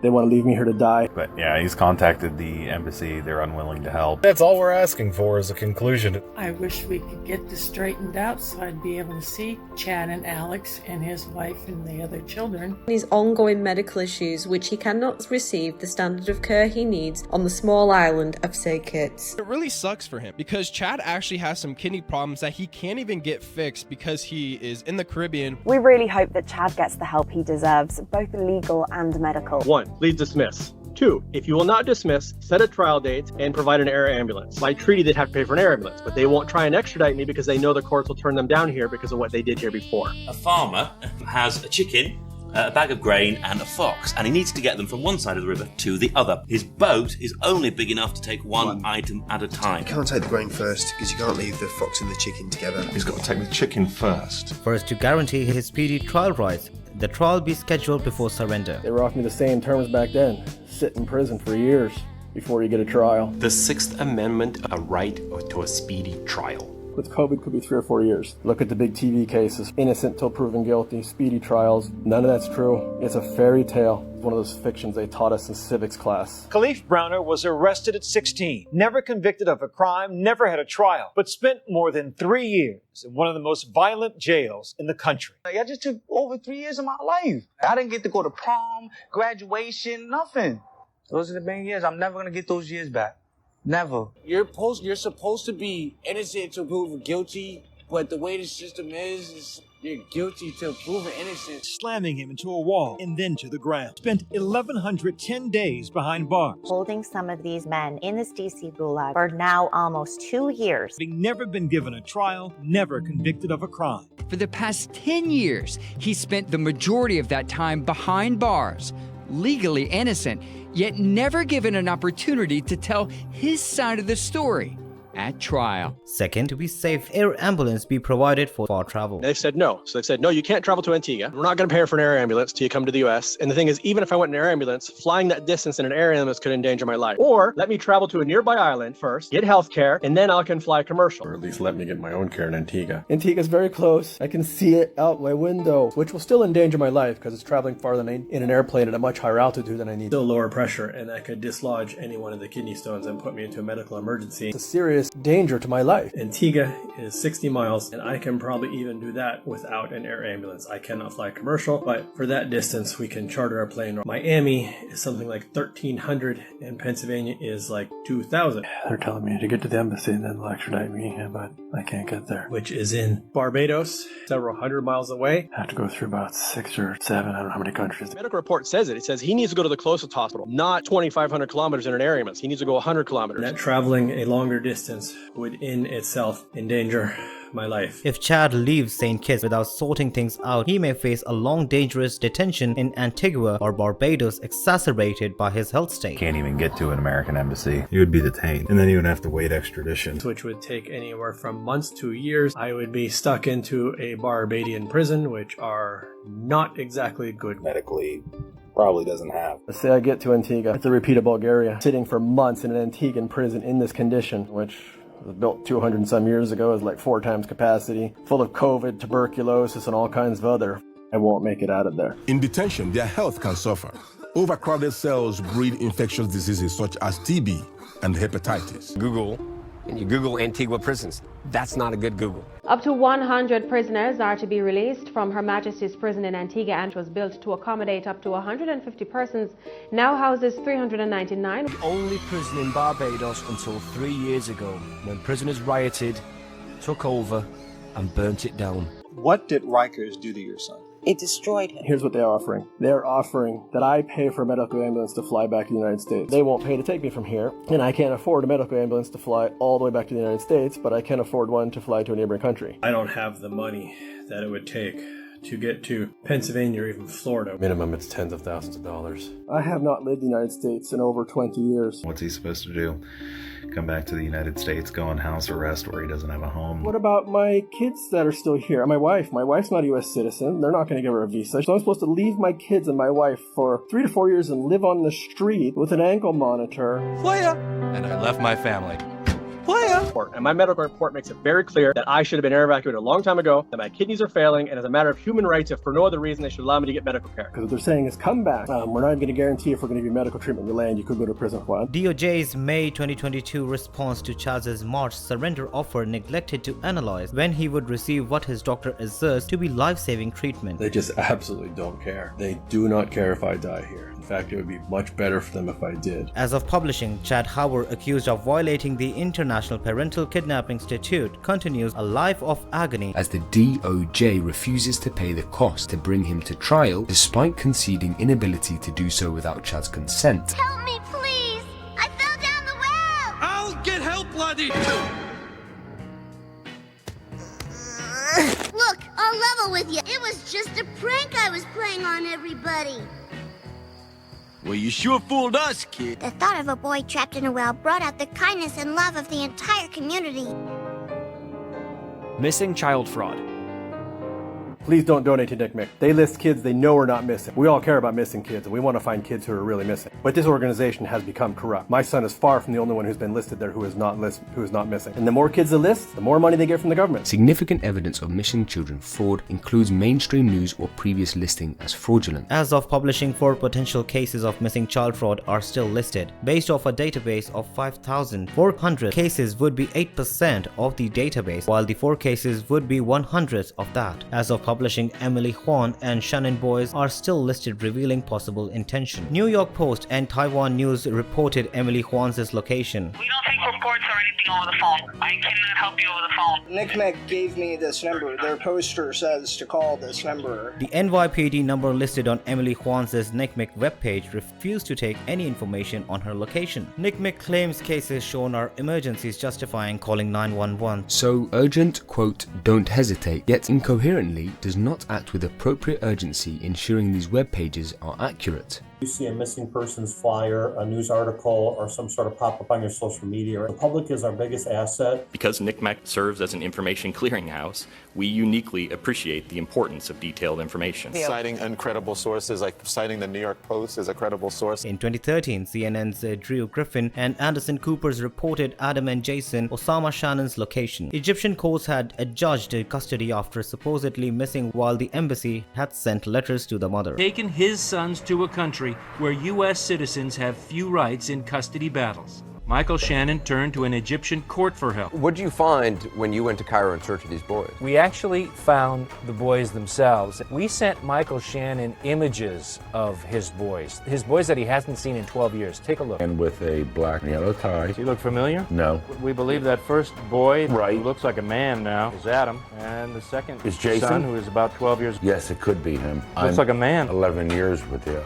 They want to leave me here to die.
But yeah, he's contacted the embassy. They're unwilling to help.
That's all we're asking for is a conclusion.
I wish we could get this straightened out so I'd be able to see Chad and Alex and his wife and the other children.
His ongoing medical issues, which he cannot receive the standard of care he needs on the small island of St. Kitts.
It really sucks for him because Chad actually has some kidney problems that he can't even get fixed because he is in the Caribbean.
We really hope that Chad gets the help he deserves, both legal and medical.
1. Please dismiss. 2. If you will not dismiss, set a trial date and provide an air ambulance. By treaty, they'd have to pay for an air ambulance, but they won't try and extradite me because they know the courts will turn them down here because of what they did here before.
A farmer has a chicken
a bag of grain and a fox, and he needs to get them from one side of the river to the other. His boat is only big enough to take one item at a time.
You can't take the grain first because you can't leave the fox and the chicken together.
He's got to take the chicken first.
First, to guarantee his speedy trial rights, the trial be scheduled before surrender.
They were offering me the same terms back then. Sit in prison for years before you get a trial.
The Sixth Amendment, a right to a speedy trial.
With COVID, could be 3 or 4 years. Look at the big TV cases. Innocent till proven guilty, speedy trials. None of that's true. It's a fairy tale. It's one of those fictions they taught us in civics class.
Khalif Browner was arrested at 16, never convicted of a crime, never had a trial, but spent more than 3 years in one of the most violent jails in the country.
I just took over 3 years of my life. I didn't get to go to prom, graduation, nothing. Those are the main years. I'm never going to get those years back. Never. You're supposed to be innocent to prove guilty, but the way the system is you're guilty till proven innocent.
Slamming him into a wall and then to the ground. Spent 1,110 days behind bars.
Holding some of these men in this DC gulag for now almost 2 years.
Having never been given a trial, never convicted of a crime.
For the past 10 years, he spent the majority of that time behind bars, legally innocent, yet never given an opportunity to tell his side of the story at trial.
Second, to be safe, air ambulance be provided for far travel.
They've said no. So they've said, no, you can't travel to Antigua. We're not going to pay for an air ambulance till you come to the U.S. And the thing is, even if I went in an air ambulance, flying that distance in an air ambulance could endanger my life. Or let me travel to a nearby island first, get health care, and then I can fly commercial.
Or at least let me get my own care in Antigua. Antigua's very close. I can see it out my window, which will still endanger my life because it's traveling farther than in an airplane at a much higher altitude than I need. Still lower pressure, and that could dislodge any one of the kidney stones and put me into a medical emergency. It's a serious danger to my life. Antigua is 60 miles, and I can probably even do that without an air ambulance. I cannot fly commercial, but for that distance, we can charter a plane. Miami is something like 1,300, and Pennsylvania is like 2,000. They're telling me to get to the embassy and then they'll extradite me, but I can't get there. Which is in Barbados, several hundred miles away. I have to go through about 6 or 7, I don't know how many countries.
The medical report says it. It says he needs to go to the closest hospital, not 2,500 kilometers in an air ambulance. He needs to go 100 kilometers.
That traveling a longer distance would in itself endanger my life.
If Chad leaves St. Kitts without sorting things out, he may face a long dangerous detention in Antigua or Barbados, exacerbated by his health state.
Can't even get to an American embassy. You would be detained, and then you would have to wait extradition,
which would take anywhere from months to years. I would be stuck into a Barbadian prison, which are not exactly good
medically. Probably doesn't have.
Let's say I get to Antigua. It's a repeat of Bulgaria. Sitting for months in an Antiguan prison in this condition, which was built 200 and some years ago, is like 4 times capacity, full of COVID, tuberculosis, and all kinds of other. I won't make it out of there.
In detention, their health can suffer. Overcrowded cells breed infectious diseases such as TB and hepatitis.
Google, and you Google Antigua prisons. That's not a good Google.
Up to 100 prisoners are to be released from Her Majesty's prison in Antigua, and was built to accommodate up to 150 persons, now houses 399.
The only prison in Barbados until 3 years ago, when prisoners rioted, took over, and burnt it down.
What did Rikers do to your son?
It destroyed him.
Here's what they're offering. They're offering that I pay for a medical ambulance to fly back to the United States. They won't pay to take me from here, and I can't afford a medical ambulance to fly all the way back to the United States, but I can afford one to fly to a neighboring country. I don't have the money that it would take to get to Pennsylvania or even Florida. Minimum, it's tens of thousands of dollars. I have not lived in the United States in over 20 years.
What's he supposed to do? Come back to the United States, go on house arrest where he doesn't have a home?
What about my kids that are still here? My wife. My wife's not a U.S. citizen. They're not going to give her a visa. So I'm supposed to leave my kids and my wife for 3 to 4 years and live on the street with an ankle monitor.
And I left my family.
And my medical report makes it very clear that I should have been air evacuated a long time ago, that my kidneys are failing, and as a matter of human rights, if for no other reason, they should allow me to get medical care.
Because what they're saying is, come back. We're not going to guarantee if we're going to give you medical treatment in your land. You could go to prison for it.
DOJ's May 2022 response to Chaz's March surrender offer neglected to analyze when he would receive what his doctor asserts to be life-saving treatment.
They just absolutely don't care. They do not care if I die here. In fact, it would be much better for them if I did.
As of publishing, Chad Howard, accused of violating the International Parental Kidnapping Statute, continues a life of agony
as the DOJ refuses to pay the cost to bring him to trial, despite conceding inability to do so without Chad's consent.
Help me, please! I fell down the well!
I'll get help, laddie!
Look, our level level with you. It was just a prank I was playing on everybody.
Well, you sure fooled us, kid.
The thought of a boy trapped in a well brought out the kindness and love of the entire community.
Missing child fraud.
Please don't donate to NCMEC. They list kids they know are not missing. We all care about missing kids, and we want to find kids who are really missing. But this organization has become corrupt. My son is far from the only one who's been listed there who is not missing. And the more kids they list, the more money they get from the government.
Significant evidence of missing children fraud includes mainstream news or previous listing as fraudulent.
As of publishing, 4 potential cases of missing child fraud are still listed. Based off a database of 5,400 cases would be 8% of the database, while the 4 cases would be 100th of that. As of publishing, Emily Huan and Shannon Boyce are still listed, revealing possible intention. New York Post and Taiwan News reported Emily Huan's location.
We don't take reports or anything over the phone. I cannot help you over the phone.
NCMEC gave me this number. Their poster says to call this number.
The NYPD number listed on Emily Huan's NCMEC webpage refused to take any information on her location. NCMEC claims cases shown are emergencies justifying calling 911.
So urgent, quote, don't hesitate, yet incoherently does not act with appropriate urgency, ensuring these web pages are accurate.
You see a missing persons flyer, a news article, or some sort of pop-up on your social media. The public is our biggest asset.
Because NCMEC serves as an information clearinghouse, we uniquely appreciate the importance of detailed information.
Citing uncredible sources, like citing the New York Post as a credible source.
In 2013, CNN's Drew Griffin and Anderson Coopers reported Adam and Jason Osama Shannon's location. Egyptian courts had adjudged custody after supposedly missing, while the embassy had sent letters to the mother.
Taken his sons to a country where U.S. citizens have few rights in custody battles. Michael Shannon turned to an Egyptian court for help.
What did you find when you went to Cairo in search of these boys?
We actually found the boys themselves. We sent Michael Shannon images of his boys that he hasn't seen in 12 years. Take a look.
And with a black and yellow tie.
Does he look familiar?
No.
We believe that first boy, who looks like a man now, is Adam. And the second
is Jason,
son, who is about 12 years.
Yes, it could be him.
Looks like a man.
11 years with the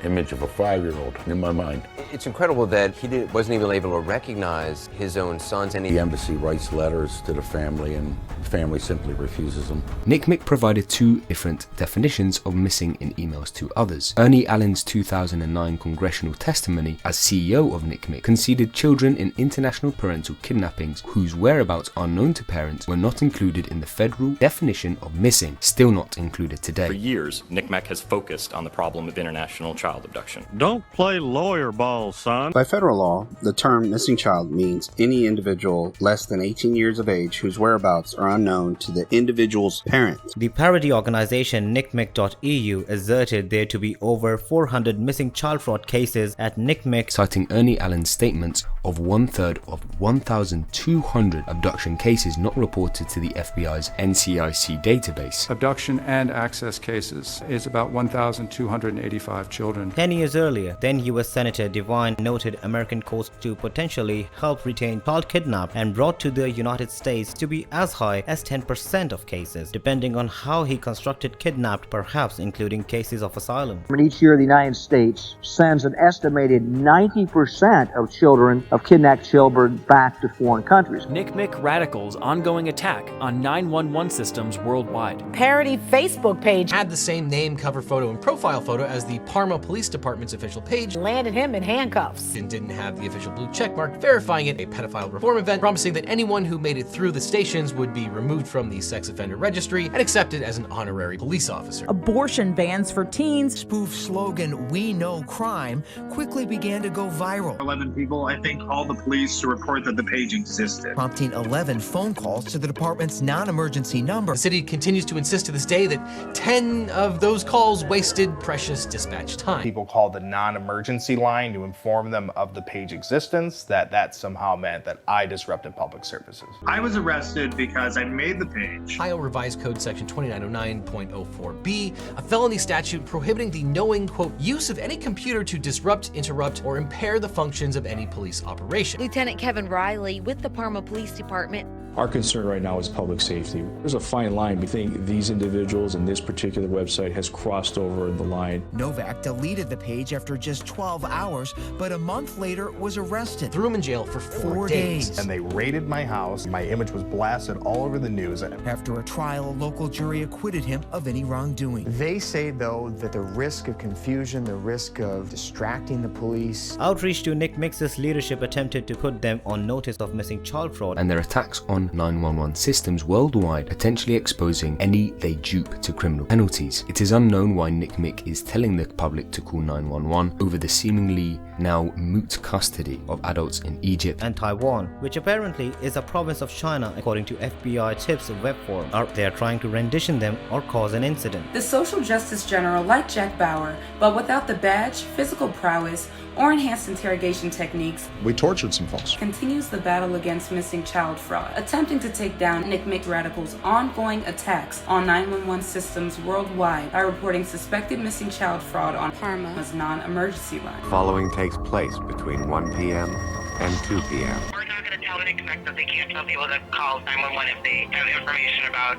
image of a 5-year-old in my mind.
It's incredible that he wasn't even able to recognize his own sons.
The embassy writes letters to the family, and the family simply refuses them.
NCMEC provided 2 different definitions of missing in emails to others. Ernie Allen's 2009 congressional testimony as CEO of NCMEC conceded children in international parental kidnappings whose whereabouts are known to parents were not included in the federal definition of missing, still not included today.
For years, NCMEC has focused on the problem of international child abduction.
Don't play lawyer ball, son.
By federal law, the term missing child means any individual less than 18 years of age whose whereabouts are unknown to the individual's parents.
The parody organization NCMEC.eu asserted there to be over 400 missing child fraud cases at NCMEC,
citing Ernie Allen's statements of 1/3 of 1,200 abduction cases not reported to the FBI's NCIC database.
Abduction and access cases is about 1,285 children.
10 years earlier, then U.S. Senator Devine noted American courts to potentially help retain child kidnapped and brought to the United States to be as high as 10% of cases, depending on how he constructed kidnapped, perhaps including cases of asylum.
Each year, the United States sends an estimated 90% of children of kidnapped children back to foreign countries.
NCMEC radicals' ongoing attack on 911 systems worldwide.
Parody Facebook page
had the same name, cover photo, and profile photo as the Parma Police Department's official page.
Landed him in handcuffs.
And didn't have the official blue checkmark verifying it. A pedophile reform event promising that anyone who made it through the stations would be removed from the sex offender registry and accepted as an honorary police officer.
Abortion bans for teens.
Spoof slogan, "We know crime," quickly began to go viral.
11 people, I think, called the police to report that the page existed,
prompting 11 phone calls to the department's non-emergency number.
The city continues to insist to this day that 10 of those calls wasted precious dispatch time.
People called the non-emergency line to inform them of the page existence, that somehow meant that I disrupted public services.
I was arrested because I made the page.
Ohio Revised Code Section 2909.04b, a felony statute prohibiting the knowing, quote, use of any computer to disrupt, interrupt, or impair the functions of any police operation.
Lieutenant Kevin Riley with the Parma Police Department
Our concern right now is public safety. There's a fine line. We think these individuals and this particular website has crossed over the line.
Novak deleted the page after just 12 hours, but a month later was arrested.
Threw him in jail for 4 days.
And they raided my house. My image was blasted all over the news.
After a trial, a local jury acquitted him of any wrongdoing.
They say, though, that the risk of confusion, the risk of distracting the police.
Outreach to NCMEC's leadership attempted to put them on notice of missing child fraud
and their attacks on 911 systems worldwide, potentially exposing any they dupe to criminal penalties. It is unknown why NCMEC is telling the public to call 911 over the seemingly now moot custody of adults in Egypt
and Taiwan, which apparently is a province of China according to FBI Tips web forum. Out there trying to rendition them or cause an incident.
The social justice general, like Jack Bauer, but without the badge, physical prowess, or enhanced interrogation techniques,
we tortured some folks,
continues the battle against missing child fraud, attempting to take down NCMEC radicals' ongoing attacks on 911 systems worldwide by reporting suspected missing child fraud on Parma's non-emergency line.
Following takes place between 1 p.m. and 2 p.m.
We're not going to tell the NCMEC that they can't tell people to call 911 if they have information about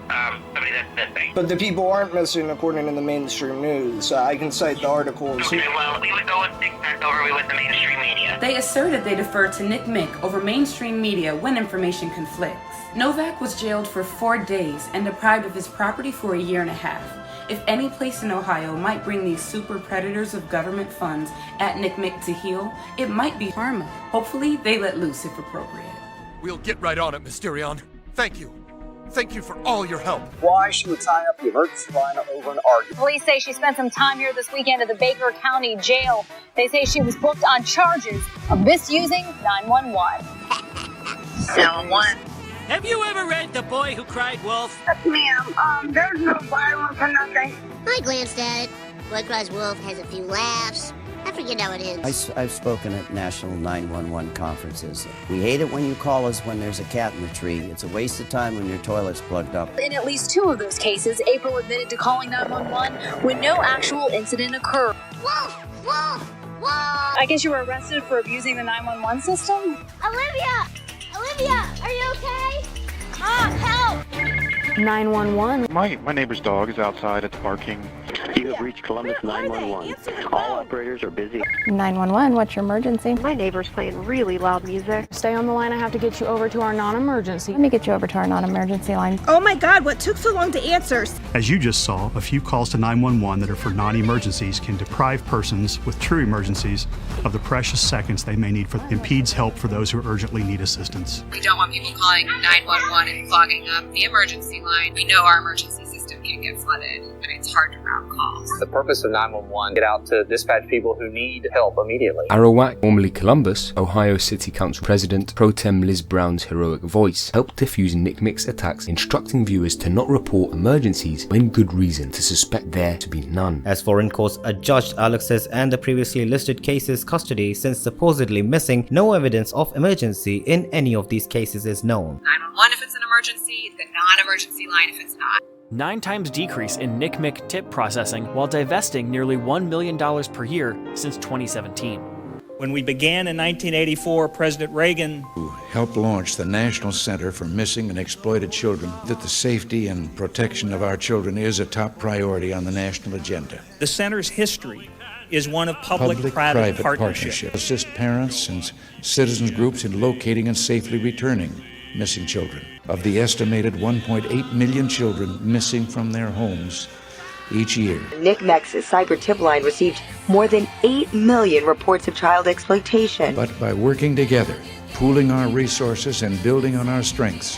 somebody that's missing.
But the people aren't missing according to the mainstream news. I can cite the articles.
Okay, well, we would go and think that over with the mainstream media.
They asserted they defer to NCMEC over mainstream media when information conflicts. Novak was jailed for 4 days and deprived of his property for a year and a half. If any place in Ohio might bring these super predators of government funds at NCMEC to heel, it might be Parma. Hopefully, they let loose if appropriate.
We'll get right on it, Mysterion. Thank you. Thank you for all your help.
Why she would tie up the emergency line over an argument.
Police say she spent some time here this weekend at the Baker County Jail. They say she was booked on charges of misusing 911.
911.
Have you ever read The Boy Who Cried Wolf?
Ma'am, there's no violence or nothing.
I glanced at it. Boy Cries Wolf has a few laughs. I forget how it ends.
I've spoken at national 911 conferences. We hate it when you call us when there's a cat in the tree. It's a waste of time when your toilet's plugged up.
In at least 2 of those cases, April admitted to calling 911 when no actual incident occurred.
Wolf! Wolf! Wolf!
I guess you were arrested for abusing the 911 system?
Olivia! Olivia, are you okay? Mom, help!
911.
My neighbor's dog is outside. It's barking. You have reached Columbus 911. All operators are busy.
911, what's your emergency?
My neighbor's playing really loud music.
Stay on the line, I have to get you over to our non-emergency. Let me get you over to our non-emergency line.
Oh my God, what took so long to answer?
As you just saw, a few calls to 911 that are for non-emergencies can deprive persons with true emergencies of the precious seconds they may need for impedes help for those who urgently need assistance.
We don't want people calling 911 and clogging up the emergency line. We know our emergency system can get flooded, and it's hard to route calls.
The purpose of 911, get out to dispatch people who need help immediately.
Arawak, formerly Columbus, Ohio City Council President Pro Tem Liz Brown's heroic voice helped defuse NCMEC's attacks, instructing viewers to not report emergencies when good reason to suspect there to be none.
As foreign courts adjudged Alex's and the previously listed cases custody since supposedly missing, no evidence of emergency in any of these cases is known.
911 if it's an emergency, the non-emergency line if it's not.
9 times decrease in NCMEC tip processing while divesting nearly $1 million per year since 2017.
When we began in 1984, President Reagan
helped launch the National Center for Missing and Exploited Children, that the safety and protection of our children is a top priority on the national agenda.
The center's history is one of public-private partnership.
Assist parents and citizens groups in locating and safely returning missing children. Of the estimated 1.8 million children missing from their homes each year.
NCMEC's cyber tip line received more than 8 million reports of child exploitation.
But by working together, pooling our resources and building on our strengths,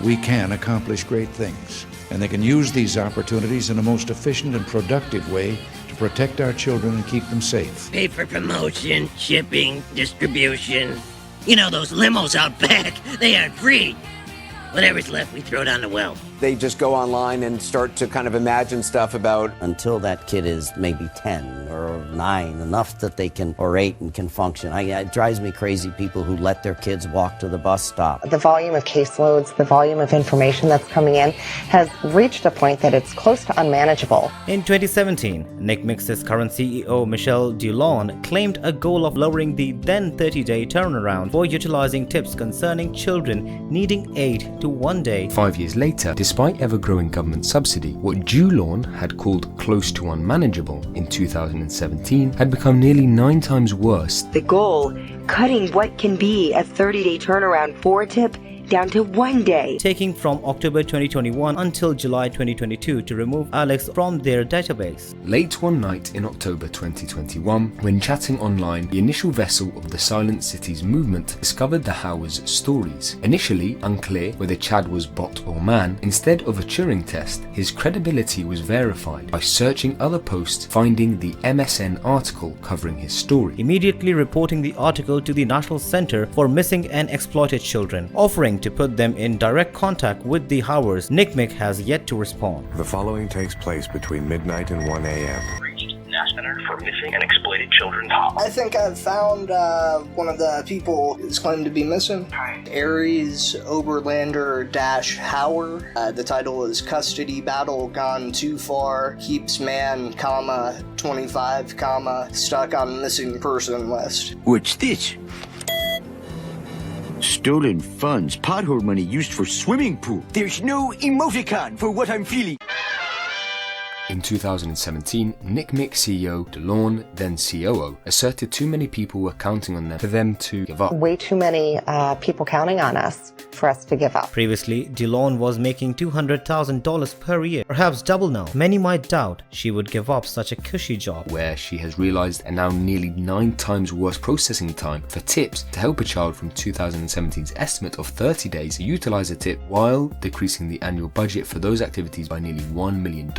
we can accomplish great things. And they can use these opportunities in a most efficient and productive way to protect our children and keep them safe.
Pay for promotion, shipping, distribution. You know, those limos out back, they aren't free. Whatever's left, we throw down the well.
They just go online and start to kind of imagine stuff about.
Until that kid is maybe 10 or 9, enough that they can, or 8 and can function. It drives me crazy, people who let their kids walk to the bus stop.
The volume of caseloads, the volume of information that's coming in has reached a point that it's close to unmanageable.
In 2017, NCMEC's current CEO, Michelle Dulon, claimed a goal of lowering the then 30-day turnaround for utilizing tips concerning children needing aid to 1 day.
5 years later, despite ever-growing government subsidy, what Dulon had called close to unmanageable in 2017 had become nearly 9 times worse.
The goal, cutting what can be a 30-day turnaround for a tip down to 1 day.
Taking from October 2021 until July 2022 to remove Alex from their database.
Late one night in October 2021, when chatting online, the initial vessel of the Silent Cities movement discovered the Howard's stories. Initially unclear whether Chad was bot or man, instead of a Turing test, his credibility was verified by searching other posts, finding the MSN article covering his story.
Immediately reporting the article to the National Center for Missing and Exploited Children, offering to put them in direct contact with the Howards, NCMEC has yet to respond.
The following takes place between midnight and 1 a.m.
National Center for Missing and Exploited Children.
I think I've found one of the people who's claimed to be missing. Aries Oberlander-Hauer. The title is Custody Battle Gone Too Far. Keeps man, 25, stuck on missing person list.
What's this? Stolen funds, pothole money used for swimming pool. There's no emoticon for what I'm feeling.
In 2017, NCMEC CEO Dulon, then COO, asserted too many people were counting on them for them to give up.
Way too many people counting on us for us to give up.
Previously, Dulon was making $200,000 per year, perhaps double now. Many might doubt she would give up such a cushy job.
Where she has realized a now nearly 9 times worse processing time for tips to help a child from 2017's estimate of 30 days to utilize a tip, while decreasing the annual budget for those activities by nearly $1 million.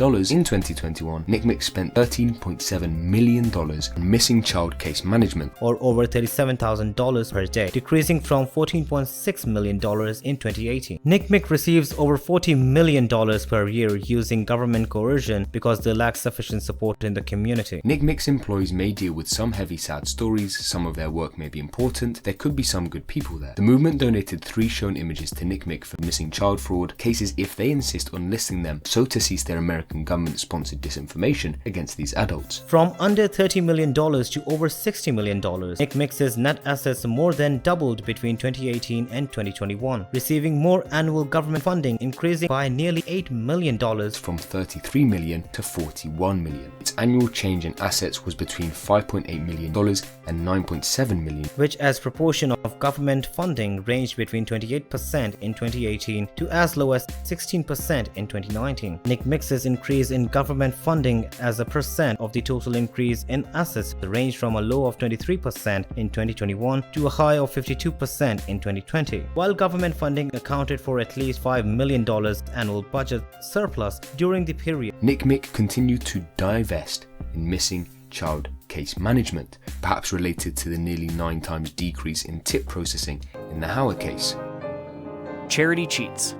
In 2021, NCMEC spent $13.7 million on missing child case management,
or over $37,000 per day, decreasing from $14.6 million in 2018. NCMEC receives over $40 million per year using government coercion because they lack sufficient support in the community.
NCMEC's employees may deal with some heavy sad stories, some of their work may be important, there could be some good people there. The movement donated 3 shown images to NCMEC for missing child fraud cases if they insist on listing them, so to cease their American government-sponsored disinformation against these adults.
From under $30 million to over $60 million, NCMEC's net assets more than doubled between 2018 and 2021, receiving more annual government funding, increasing by nearly $8 million
from $33 million to $41 million. Its annual change in assets was between $5.8 million and $9.7 million,
which as proportion of government funding ranged between 28% in 2018 to as low as 16% in 2019. NCMEC's increase in government funding as a percent of the total increase in assets ranged from a low of 23% in 2021 to a high of 52% in 2020. While government funding accounted for at least $5 million annual budget surplus during the period,
NCMEC continued to divest in missing child case management, perhaps related to the nearly 9 times decrease in tip processing in the Howard case.
Charity cheats.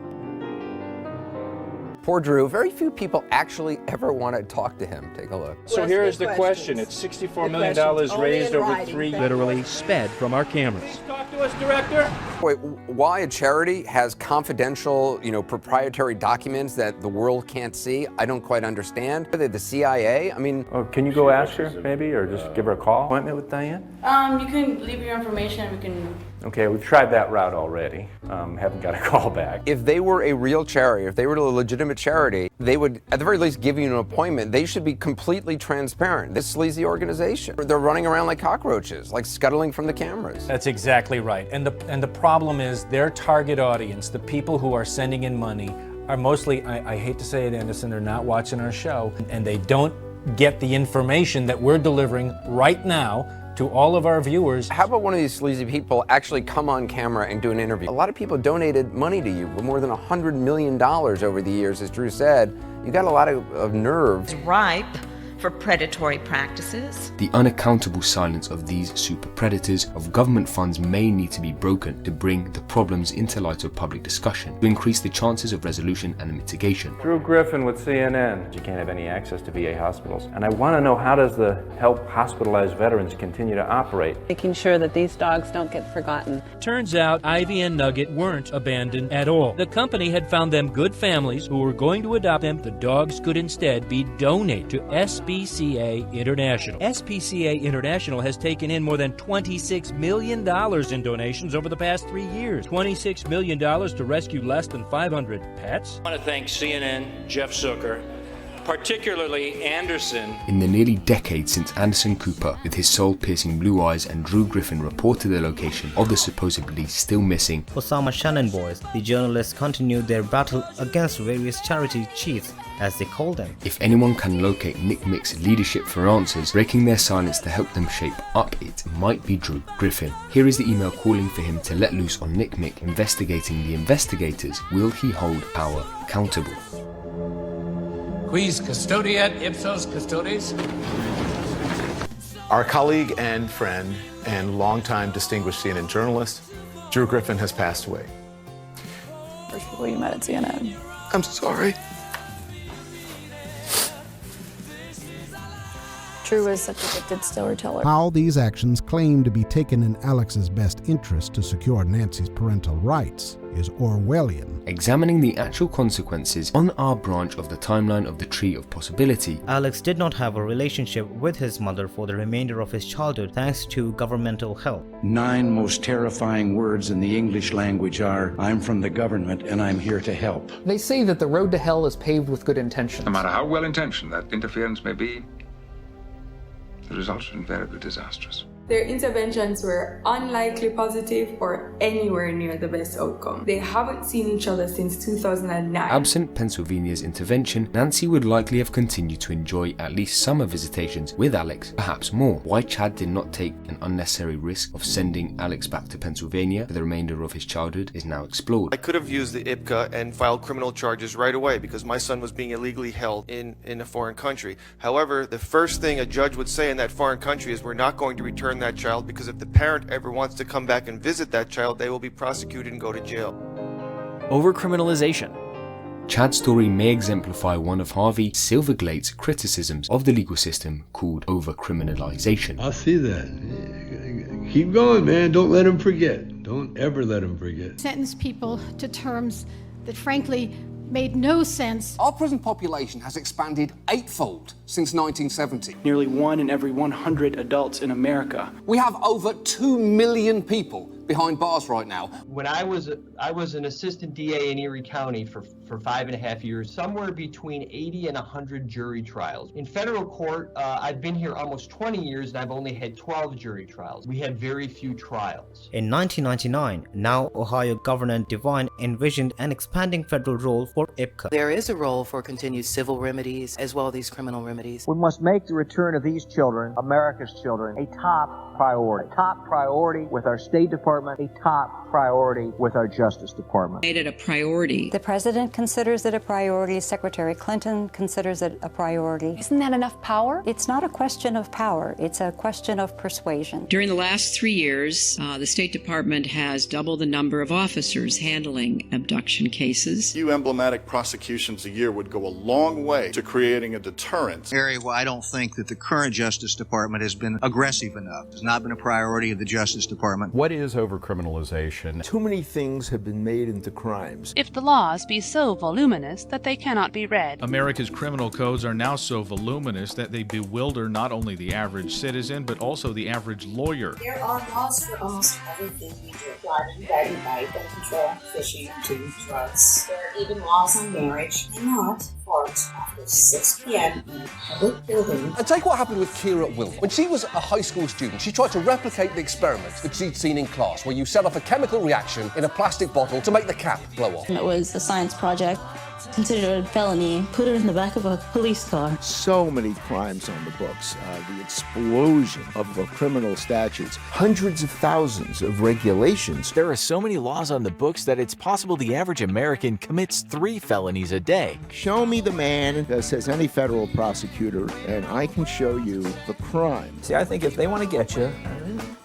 Poor Drew, very few people actually ever want to talk to him. Take a look.
So here is the question. It's $64 million raised over 3 years.
Literally sped from our cameras.
Talk to us, Director.
Wait, why a charity has confidential, proprietary documents that the world can't see? I don't quite understand. Are they the CIA? I mean...
can you go ask her, maybe, or just give her a call? Appointment with Diane?
You can leave your information, we can...
Okay, we've tried that route already. Haven't got a call back.
If they were a real charity, if they were a legitimate charity, they would, at the very least, give you an appointment. They should be completely transparent. This sleazy organization, they're running around like cockroaches, like scuttling from the cameras.
That's exactly right. And the problem is their target audience, the people who are sending in money, are mostly, I hate to say it, Anderson, they're not watching our show, and they don't get the information that we're delivering right now to all of our viewers.
How about one of these sleazy people actually come on camera and do an interview? A lot of people donated money to you, more than $100 million over the years, as Drew said. You got a lot of nerve.
It's ripe
for predatory practices.
The unaccountable silence of these super predators of government funds may need to be broken to bring the problems into light of public discussion, to increase the chances of resolution and mitigation.
Drew Griffin with CNN. You can't have any access to VA hospitals. And I want to know, how does the Help Hospitalized Veterans continue to operate?
Making sure that these dogs don't get forgotten.
Turns out Ivy and Nugget weren't abandoned at all. The company had found them good families who were going to adopt them. The dogs could instead be donated to SPCA International. SPCA International has taken in more than $26 million in donations over the past 3 years. $26 million to rescue less than 500 pets.
I want to thank CNN, Jeff Zucker, particularly Anderson.
In the nearly decade since Anderson Cooper, with his soul-piercing blue eyes, and Drew Griffin reported the location of the supposedly still missing
Osama Shannon boys, the journalists continued their battle against various charity chiefs, as they call them.
If anyone can locate NCMEC's leadership for answers, breaking their silence to help them shape up, it might be Drew Griffin. Here is the email calling for him to let loose on NCMEC, investigating the investigators. Will he hold power accountable?
Quis custodiet ipsos custodes?
Our colleague and friend and longtime distinguished CNN journalist, Drew Griffin, has passed away.
First people you met at CNN.
I'm sorry.
Drew was such a gifted storyteller.
How these actions claim to be taken in Alex's best interest to secure Nancy's parental rights is Orwellian.
Examining the actual consequences on our branch of the timeline of the Tree of Possibility.
Alex did not have a relationship with his mother for the remainder of his childhood thanks to governmental help.
9 most terrifying words in the English language are, I'm from the government and I'm here to help.
They say that the road to hell is paved with good intentions.
No matter how well intentioned that interference may be, the results are invariably disastrous.
Their interventions were unlikely positive or anywhere near the best outcome. They haven't seen each other since 2009.
Absent Pennsylvania's intervention, Nancy would likely have continued to enjoy at least summer visitations with Alex, perhaps more. Why Chad did not take an unnecessary risk of sending Alex back to Pennsylvania for the remainder of his childhood is now explored.
I could have used the IPCA and filed criminal charges right away because my son was being illegally held in a foreign country. However, the first thing a judge would say in that foreign country is we're not going to return that child, because if the parent ever wants to come back and visit that child, they will be prosecuted and go to jail.
Overcriminalization.
Chad's story may exemplify one of Harvey Silverglate's criticisms of the legal system called overcriminalization.
I see that. Keep going, man. Don't let him forget. Don't ever let him forget.
Sentence people to terms that frankly made no sense.
Our prison population has expanded 8-fold since 1970.
Nearly 1 in every 100 adults in America.
We have over 2 million people behind bars right now.
When I was an assistant DA in Erie County for 5.5 years, somewhere between 80 and 100 jury trials. In federal court, I've been here almost 20 years and I've only had 12 jury trials. We had very few trials.
In 1999, now Ohio Governor DeWine envisioned an expanding federal role for IPCA.
There is a role for continued civil remedies as well as these criminal remedies.
We must make the return of these children, America's children, a top priority. A top priority with our State Department, a top priority with our Justice Department.
Made it a priority.
The President considers it a priority. Secretary Clinton considers it a priority.
Isn't that enough power?
It's not a question of power. It's a question of persuasion.
During the last 3 years, the State Department has doubled the number of officers handling abduction cases.
A few emblematic prosecutions a year would go a long way to creating a deterrent.
Area where I don't think that the current Justice Department has been aggressive enough. It's not been a priority of the Justice Department.
What is overcriminalization? Too many things have been made into crimes.
If the laws be so voluminous that they cannot be read.
America's criminal codes are now so voluminous that they bewilder not only the average citizen, but also the average lawyer.
There are laws for almost everything we do. Driving, guiding, gun control, fishing, shooting, drugs. There are even laws on marriage and not fart after 6 p.m. in a public building.
And take what happened with Kira Williams. When she was a high school student, she tried to replicate the experiment that she'd seen in class, where you set off a chemical reaction in a plastic bottle to make the cap blow off.
It was a science project. Considered a felony, put it in the back of a police car.
So many crimes on the books, the explosion of criminal statutes, hundreds of thousands of regulations.
There are so many laws on the books that it's possible the average American commits 3 felonies a day.
Show me the man indictment that says any federal prosecutor, and I can show you the crime.
See, I think if they want to get you,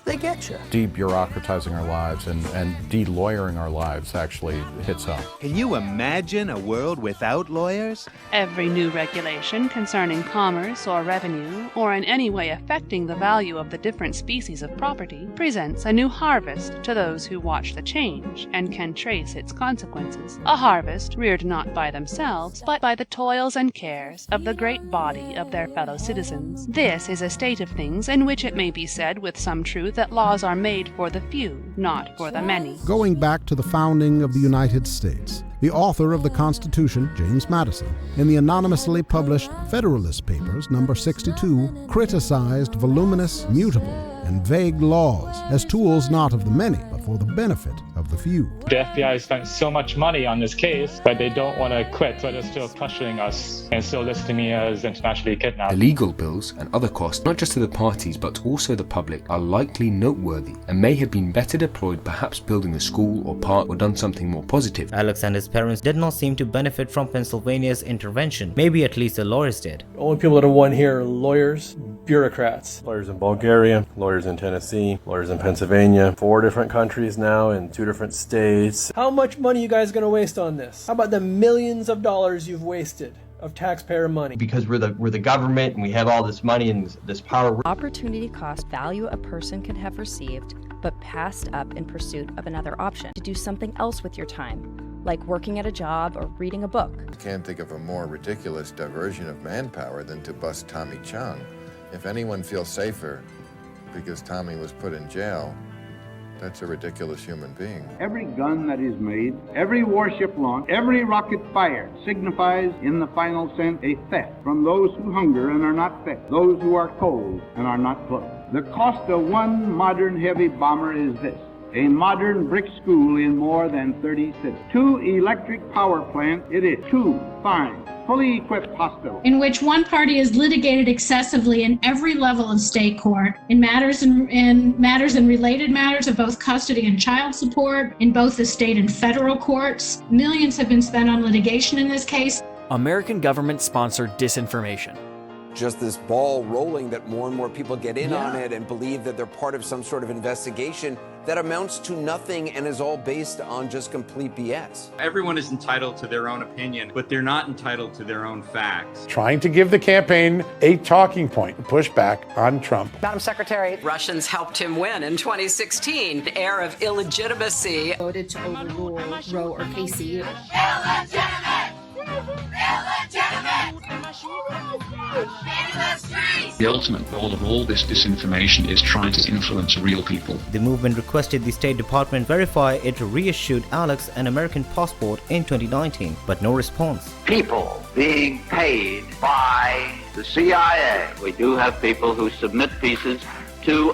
they get you.
De-bureaucratizing our lives and de-lawyering our lives actually hits home.
Can you imagine a world without lawyers?
Every new regulation concerning commerce or revenue, or in any way affecting the value of the different species of property, presents a new harvest to those who watch the change and can trace its consequences. A harvest reared not by themselves, but by the toils and cares of the great body of their fellow citizens. This is a state of things in which it may be said with some truth that laws are made for the few, not for the many.
Going back to the founding of the United States, the author of the Constitution, James Madison, in the anonymously published Federalist Papers, number 62, criticized voluminous, mutable, and vague laws as tools not of the many, but for the benefit of the few.
The FBI spent so much money on this case, but they don't want to quit, so they're still pressuring us and still listing me as internationally kidnapped.
The legal bills and other costs, not just to the parties but also the public, are likely noteworthy and may have been better deployed perhaps building a school or park or done something more positive.
Alex and his parents did not seem to benefit from Pennsylvania's intervention. Maybe at least the lawyers did.
The only people that have won here are lawyers, bureaucrats.
Lawyers in Bulgaria, lawyers in Tennessee, lawyers in Pennsylvania, 4 different countries now in 2 different states.
How much money are you guys going to waste on this? How about the millions of dollars you've wasted of taxpayer money?
Because we're the government and we have all this money and this power.
Opportunity cost value a person could have received but passed up in pursuit of another option, to do something else with your time, like working at a job or reading a book.
You can't think of a more ridiculous diversion of manpower than to bust Tommy Chong. If anyone feels safer because Tommy was put in jail, that's a ridiculous human being.
Every gun that is made, every warship launched, every rocket fired signifies in the final sense a theft from those who hunger and are not fed, those who are cold and are not clothed. The cost of one modern heavy bomber is this: a modern brick school in more than 30 cities, 2 electric power plants, it is 2 fine, fully equipped hospitals.
In which one party is litigated excessively in every level of state court, in matters and related matters of both custody and child support, in both the state and federal courts. Millions have been spent on litigation in this case.
American government-sponsored disinformation.
Just this ball rolling that more and more people get in on it and believe that they're part of some sort of investigation that amounts to nothing and is all based on just complete BS.
Everyone is entitled to their own opinion, but they're not entitled to their own facts.
Trying to give the campaign a talking point to push back on Trump.
Madam Secretary, Russians helped him win in 2016. The air of illegitimacy.
Voted to overrule Roe or Casey.
Illegitimate!
The ultimate goal of all this disinformation is trying to influence real people.
The movement requested the State Department verify it reissued Alex an American passport in 2019, but no response.
People being paid by the CIA. We do have people who submit pieces to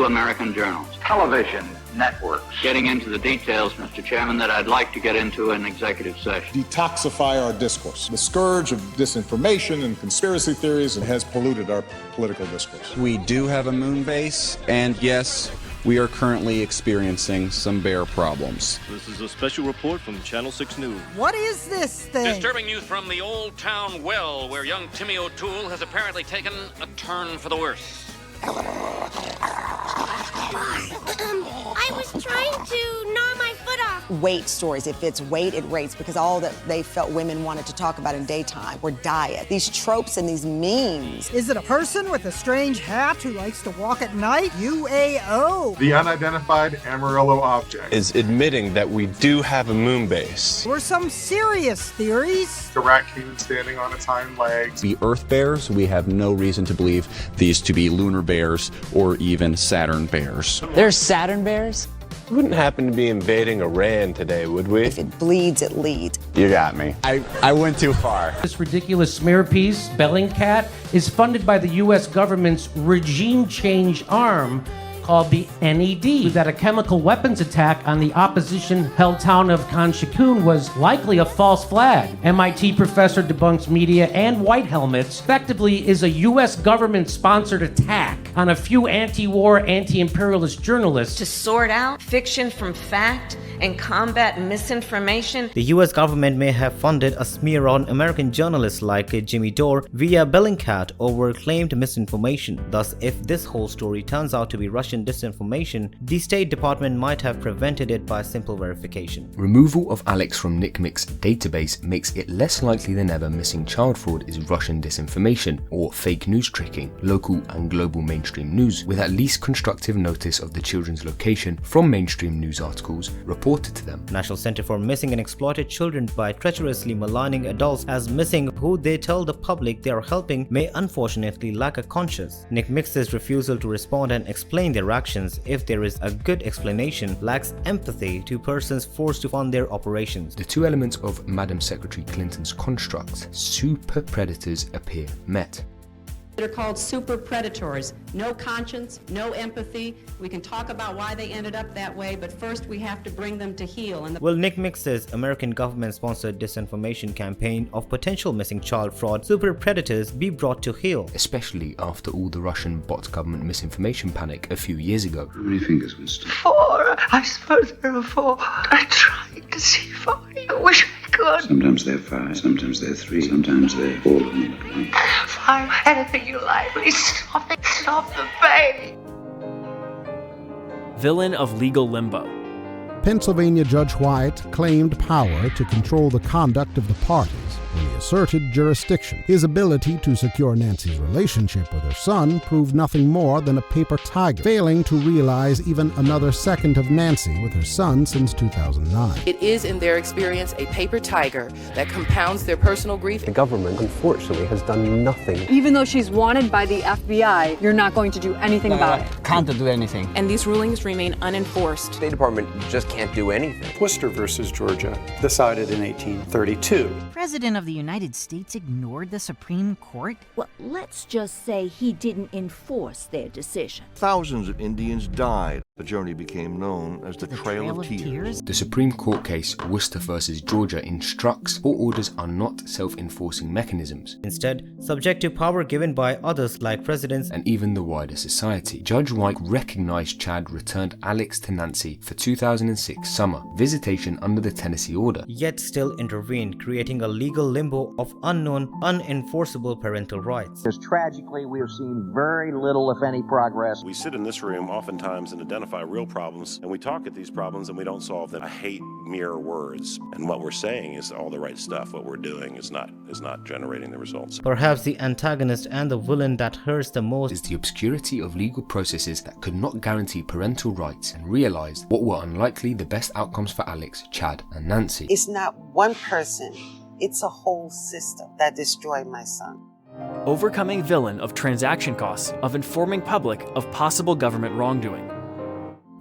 American journals. Television networks. Getting into the details, Mr. Chairman, that I'd like to get into in executive session.
Detoxify our discourse. The scourge of disinformation and conspiracy theories has polluted our political discourse.
We do have a moon base, and yes, we are currently experiencing some bear problems.
This is a special report from Channel 6 News.
What is this thing?
Disturbing news from the Old Town Well, where young Timmy O'Toole has apparently taken a turn for the worse.
I was trying to gnaw my foot off.
Weight stories. If it's weight, it rates, because all that they felt women wanted to talk about in daytime were diet. These tropes and these memes.
Is it a person with a strange hat who likes to walk at night? UAO.
The unidentified Amarillo object
is admitting that we do have a moon base.
Or some serious theories.
The raccoon standing on its hind legs.
The Earth bears, we have no reason to believe these to be lunar bears or even Saturn bears.
There's Saturn bears?
We wouldn't happen to be invading Iran today, would we?
If it bleeds, it leads.
You got me. I went too far.
This ridiculous smear piece, Bellingcat, is funded by the U.S. government's regime change arm called the NED, that a chemical weapons attack on the opposition-held town of Kanshikun was likely a false flag. MIT professor debunks media and white helmets. Effectively is a U.S. government-sponsored attack on a few anti-war, anti-imperialist journalists
to sort out fiction from fact
and combat misinformation.
The US government may have funded a smear on American journalists like Jimmy Dore via Bellingcat over claimed misinformation. Thus, if this whole story turns out to be Russian disinformation, the State Department might have prevented it by simple verification.
Removal of Alex from NCMEC's database makes it less likely than ever missing child fraud is Russian disinformation or fake news tricking, local and global mainstream news with at least constructive notice of the children's location from mainstream news articles reported to them.
National Center for Missing and Exploited Children, by treacherously maligning adults as missing who they tell the public they are helping, may unfortunately lack a conscience. NCMEC's refusal to respond and explain their actions, if there is a good explanation, lacks empathy to persons forced to fund their operations.
The two elements of Madam Secretary Clinton's construct, super predators, appear met.
They're called super predators. No conscience, no empathy. We can talk about why they ended up that way, but first we have to bring them to heel.
Will NCMEC's American government-sponsored disinformation campaign of potential missing child fraud super predators be brought to heel?
Especially after all the Russian bot government misinformation panic a few years ago.
How many fingers, Winston?
4. I suppose there are 4. I tried to see 5. I wish I could.
Sometimes they're 5, sometimes they're 3, sometimes they're all of them at once.
5. Anything you like. Please stop it. Stop the pain.
Villain of legal limbo.
Pennsylvania Judge White claimed power to control the conduct of the parties when he asserted jurisdiction. His ability to secure Nancy's relationship with her son proved nothing more than a paper tiger, failing to realize even another second of Nancy with her son since 2009.
It is, in their experience, a paper tiger that compounds their personal grief.
The government, unfortunately, has done nothing.
Even though she's wanted by the FBI, you're not going to do anything about it.
Can't do anything.
And these rulings remain unenforced.
State Department just can't do anything.
Twister versus Georgia, decided in 1832.
President of the United States ignored the Supreme Court?
Well, let's just say he didn't enforce their decision.
Thousands of Indians died. The journey became known as the Trail of Tears.
The Supreme Court case Worcester versus Georgia instructs court orders are not self-enforcing mechanisms.
Instead, subject to power given by others like presidents
and even the wider society. Judge White recognized Chad returned Alex to Nancy for 2006 summer visitation under the Tennessee order,
yet still intervened, creating a legal limbo of unknown, unenforceable parental rights.
Because tragically, we have seen very little, if any, progress.
We sit in this room oftentimes and identify real problems, and we talk at these problems and we don't solve them. I hate mere words, and what we're saying is all the right stuff. What we're doing is not generating the results.
Perhaps the antagonist and the villain that hurts the most
is the obscurity of legal processes that could not guarantee parental rights and realized what were unlikely the best outcomes for Alex, Chad, and Nancy.
It's not one person, it's a whole system that destroyed my son.
Overcoming villain of transaction costs, of informing public of possible government wrongdoing.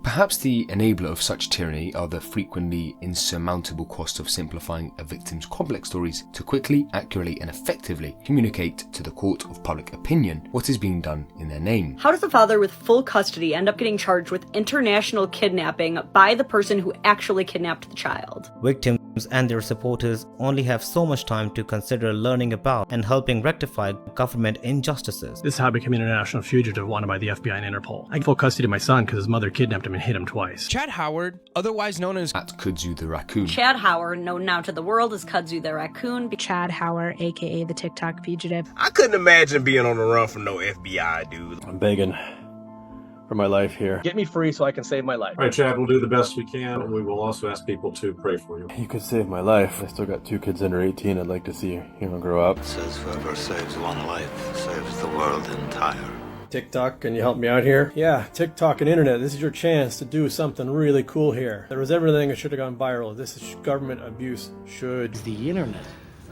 Perhaps the enabler of such tyranny are the frequently insurmountable cost of simplifying a victim's complex stories to quickly, accurately, and effectively communicate to the court of public opinion what is being done in their name.
How does a father with full custody end up getting charged with international kidnapping by the person who actually kidnapped the child?
Victims and their supporters only have so much time to consider learning about and helping rectify government injustices.
This is how I became an international fugitive wanted by the FBI and Interpol. I had full custody of my son because his mother kidnapped him and hit him twice.
Chad Howard, otherwise known as
at Kudzu the Raccoon.
Chad Howard, known now to the world as Kudzu the Raccoon.
Chad Howard, aka the TikTok fugitive.
I couldn't imagine being on the run from no FBI, dude.
I'm begging for my life here.
Get me free so I can save my life.
All right, Chad, we'll do the best we can, and we will also ask people to pray for you. You could save my life. I still got 2 kids under 18. I'd like to see them grow up.
It says whoever saves one life saves the world entire.
TikTok, can you help me out here? Yeah, TikTok and internet, this is your chance to do something really cool here. There was everything that should have gone viral. This is government abuse. Should.
The internet.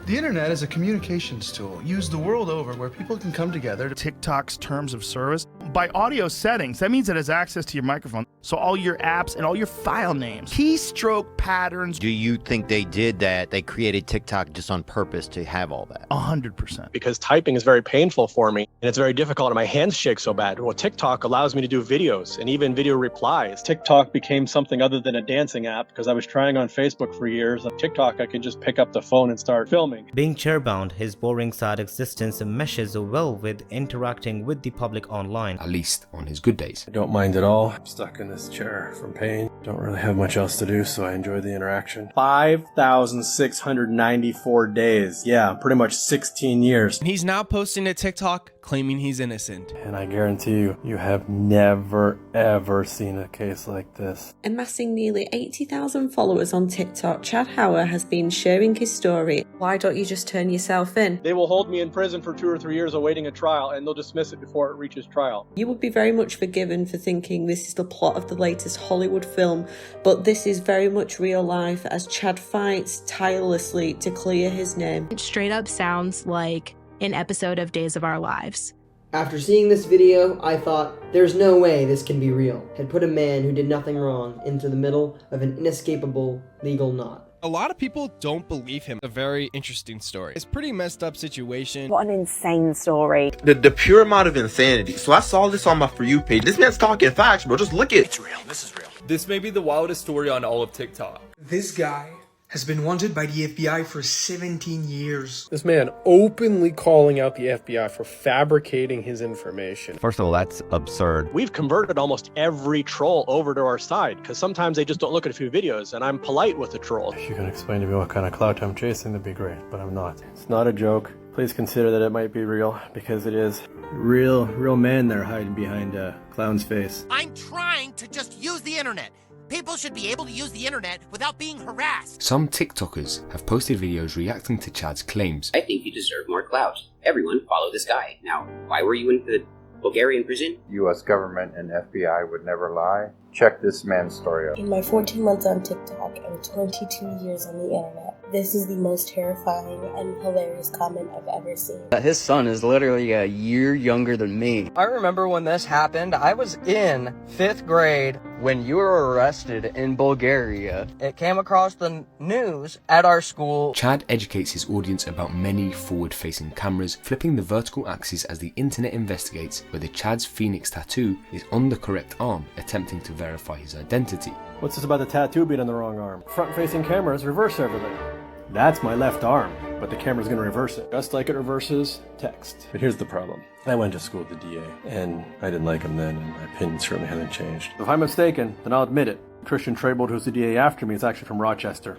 The internet is a communications tool used the world over where people can come together. TikTok's terms of service. By audio settings, that means it has access to your microphone. So all your apps and all your file names, keystroke patterns.
Do you think they did that? They created TikTok just on purpose to have all that?
100%.
Because typing is very painful for me, and it's very difficult, and my hands shake so bad. Well, TikTok allows me to do videos and even video replies. TikTok became something other than a dancing app because I was trying on Facebook for years. On TikTok, I could just pick up the phone and start filming.
Being chairbound, his boring sad existence meshes well with interacting with the public online.
At least on his good days.
I don't mind at all. I'm stuck in this chair from pain. Don't really have much else to do, so I enjoy the interaction. 5,694 days. Yeah, pretty much 16 years.
He's now posting to TikTok claiming he's innocent.
And I guarantee you, you have never, ever seen a case like this.
Amassing nearly 80,000 followers on TikTok, Chad Hauer has been sharing his story. Why don't you just turn yourself in?
They will hold me in prison for 2 or 3 years awaiting a trial, and they'll dismiss it before it reaches trial.
You would be very much forgiven for thinking this is the plot of the latest Hollywood film, but this is very much real life as Chad fights tirelessly to clear his name.
It straight up sounds like an episode of Days of Our Lives.
After seeing this video, I thought, there's no way this can be real. Had put a man who did nothing wrong into the middle of an inescapable legal knot.
A lot of people don't believe him. A very interesting story. It's a pretty messed up situation.
What an insane story.
The pure amount of insanity. So I saw this on my For You page. This man's talking facts, bro. Just look at it.
It's real. This is real.
This may be the wildest story on all of TikTok.
This guy has been wanted by the FBI for 17 years.
This man openly calling out the FBI for fabricating his information.
First of all, that's absurd.
We've converted almost every troll over to our side, because sometimes they just don't look at a few videos, and I'm polite with the troll.
If you can explain to me what kind of clout I'm chasing, that'd be great, but I'm not. It's not a joke. Please consider that it might be real, because it is. Real man there hiding behind a clown's face.
I'm trying to just use the internet. People should be able to use the internet without being harassed.
Some TikTokers have posted videos reacting to Chad's claims.
I think you deserve more clout. Everyone follow this guy. Now, why were you in the Bulgarian prison?
U.S. government and FBI would never lie. Check this man's story out.
In my 14 months on TikTok and 22 years on the internet, this is the most terrifying and hilarious comment I've ever seen.
His son is literally a year younger than me.
I remember when this happened, I was in 5th grade when you were arrested in Bulgaria. It came across the news at our school.
Chad educates his audience about many forward-facing cameras, flipping the vertical axis as the internet investigates whether Chad's Phoenix tattoo is on the correct arm, attempting to verify his identity.
What's this about the tattoo being on the wrong arm? Front-facing cameras reverse everything. That's my left arm, but the camera's gonna reverse it, just like it reverses text. But here's the problem. I went to school with the DA, and I didn't like him then, and my opinion certainly hasn't changed. If I'm mistaken, then I'll admit it. Christian Traybold, who's the DA after me, is actually from Rochester.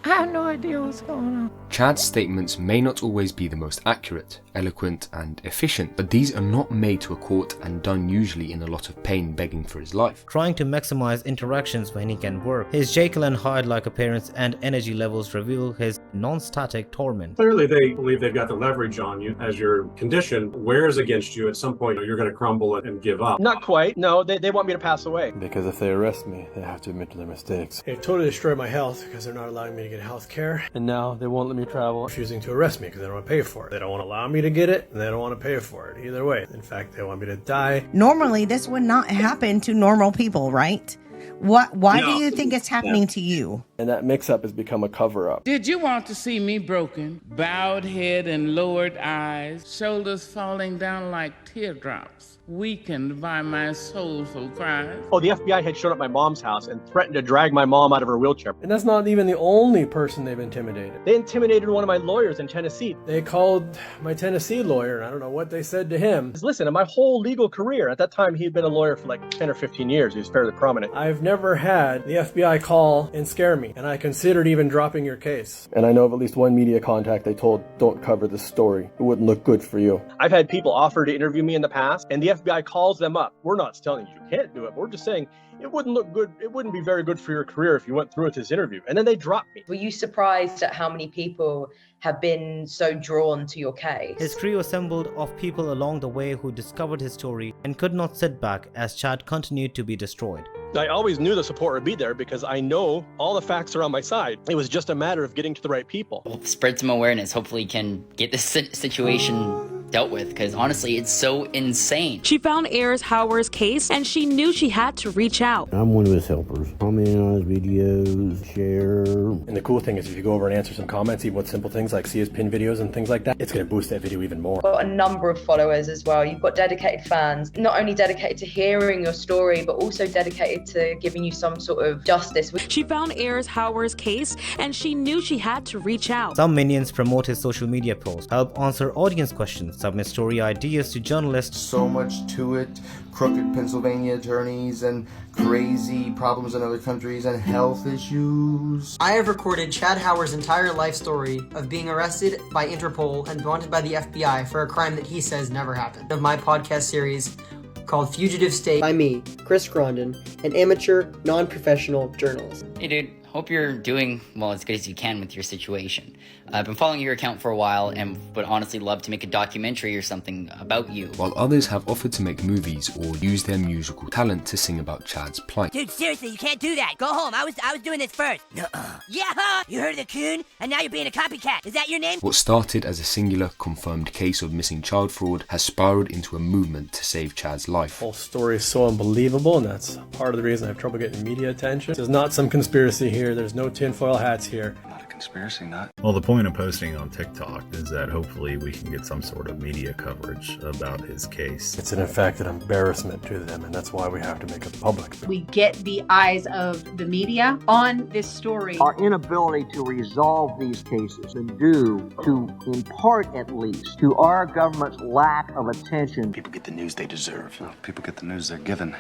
I have no idea what's going on.
Chad's statements may not always be the most accurate, eloquent, and efficient, but these are not made to a court and done usually in a lot of pain begging for his life.
Trying to maximize interactions when he can work, his Jekyll and Hyde-like appearance and energy levels reveal his non-static torment.
Clearly they believe they've got the leverage on you as your condition wears against you. At some point you're going to crumble and give up.
Not quite. No, they want me to pass away.
Because if they arrest me, they have to admit to their mistakes. They've totally destroyed my health because they're not allowing me to get health care. And now they won't let me travel, refusing to arrest me because they don't want to pay for it. They don't want to allow me to get it, and they don't want to pay for it. Either way. In fact, they want me to die.
Normally, this would not happen to normal people, right? Why do you think it's happening to you?
And that mix-up has become a cover-up.
Did you want to see me broken? Bowed head and lowered eyes, shoulders falling down like teardrops, weakened by my soulful cries.
Oh, the FBI had shown up at my mom's house and threatened to drag my mom out of her wheelchair.
And that's not even the only person they've intimidated.
They intimidated one of my lawyers in Tennessee.
They called my Tennessee lawyer, and I don't know what they said to him.
Listen, in my whole legal career, at that time he had been a lawyer for like 10 or 15 years. He was fairly prominent.
I've never had the FBI call and scare me, and I considered even dropping your case. And I know of at least one media contact they told, don't cover this story. It wouldn't look good for you.
I've had people offer to interview me in the past, and the FBI calls them up. We're not telling you can't do it. We're just saying it wouldn't look good. It wouldn't be very good for your career if you went through with this interview. And then they dropped me.
Were you surprised at how many people have been so drawn to your case?
His crew assembled of people along the way who discovered his story and could not sit back as Chad continued to be destroyed.
I always knew the support would be there because I know all the facts are on my side. It was just a matter of getting to the right people.
We'll spread some awareness, hopefully can get this situation dealt with, because honestly, it's so insane.
She found Ayers Hauer's case and she knew she had to reach out.
I'm one of his helpers. Comment on his videos, share.
And the cool thing is if you go over and answer some comments, even with simple things like see his pin videos and things like that, it's going to boost that video even more.
You've got a number of followers as well. You've got dedicated fans, not only dedicated to hearing your story, but also dedicated to giving you some sort of justice.
She found Ayers Hauer's case and she knew she had to reach out.
Some minions promote his social media posts, help answer audience questions, Submit story ideas to journalists.
So much to it. Crooked Pennsylvania attorneys and crazy problems in other countries and health issues.
I have recorded Chad Howard's entire life story of being arrested by Interpol and wanted by the FBI for a crime that he says never happened. Of my podcast series called Fugitive State by me, Chris Grondin, an amateur, non-professional journalist.
Hey dude, hope you're doing, well, as good as you can with your situation. I've been following your account for a while and would honestly love to make a documentary or something about you.
While others have offered to make movies or use their musical talent to sing about Chad's plight.
Dude, seriously, you can't do that. Go home. I was doing this first. Nuh-uh. Yeah, you heard of the coon, and now you're being a copycat. Is that your name?
What started as a singular, confirmed case of missing child fraud has spiraled into a movement to save Chad's life.
The whole story is so unbelievable, and that's part of the reason I have trouble getting media attention. There's not some conspiracy here. There's no tinfoil hats here.
Not a conspiracy, not.
Well, the point of posting on TikTok is that hopefully we can get some sort of media coverage about his case.
It's in fact an embarrassment to them, and that's why we have to make it public.
We get the eyes of the media on this story.
Our inability to resolve these cases is due to, in part at least, to our government's lack of attention.
People get the news they deserve. Well, people get the news they're given.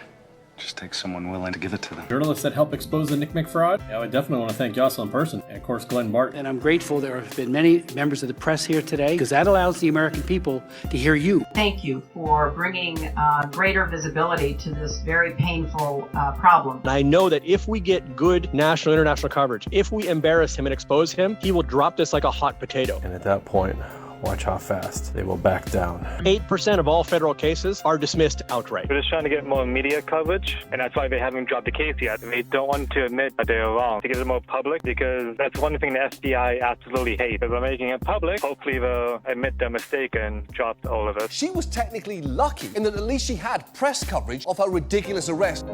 Just take someone willing to give it to them.
Journalists that help expose the NCMEC fraud. I would definitely want to thank Jocelyn Person and, of course, Glenn Martin.
And I'm grateful there have been many members of the press here today because that allows the American people to hear you.
Thank you for bringing greater visibility to this very painful problem.
And I know that if we get good national, international coverage, if we embarrass him and expose him, he will drop this like a hot potato. And at that point, watch how fast they will back down. 8% of all federal cases are dismissed outright.
We're just trying to get more media coverage, and that's why they haven't dropped the case yet. They don't want to admit that they're wrong, to get it more public, because that's one thing the FBI absolutely hates. If they're making it public, hopefully they'll admit their mistake and drop all of it.
She was technically lucky in that at least she had press coverage of her ridiculous arrest.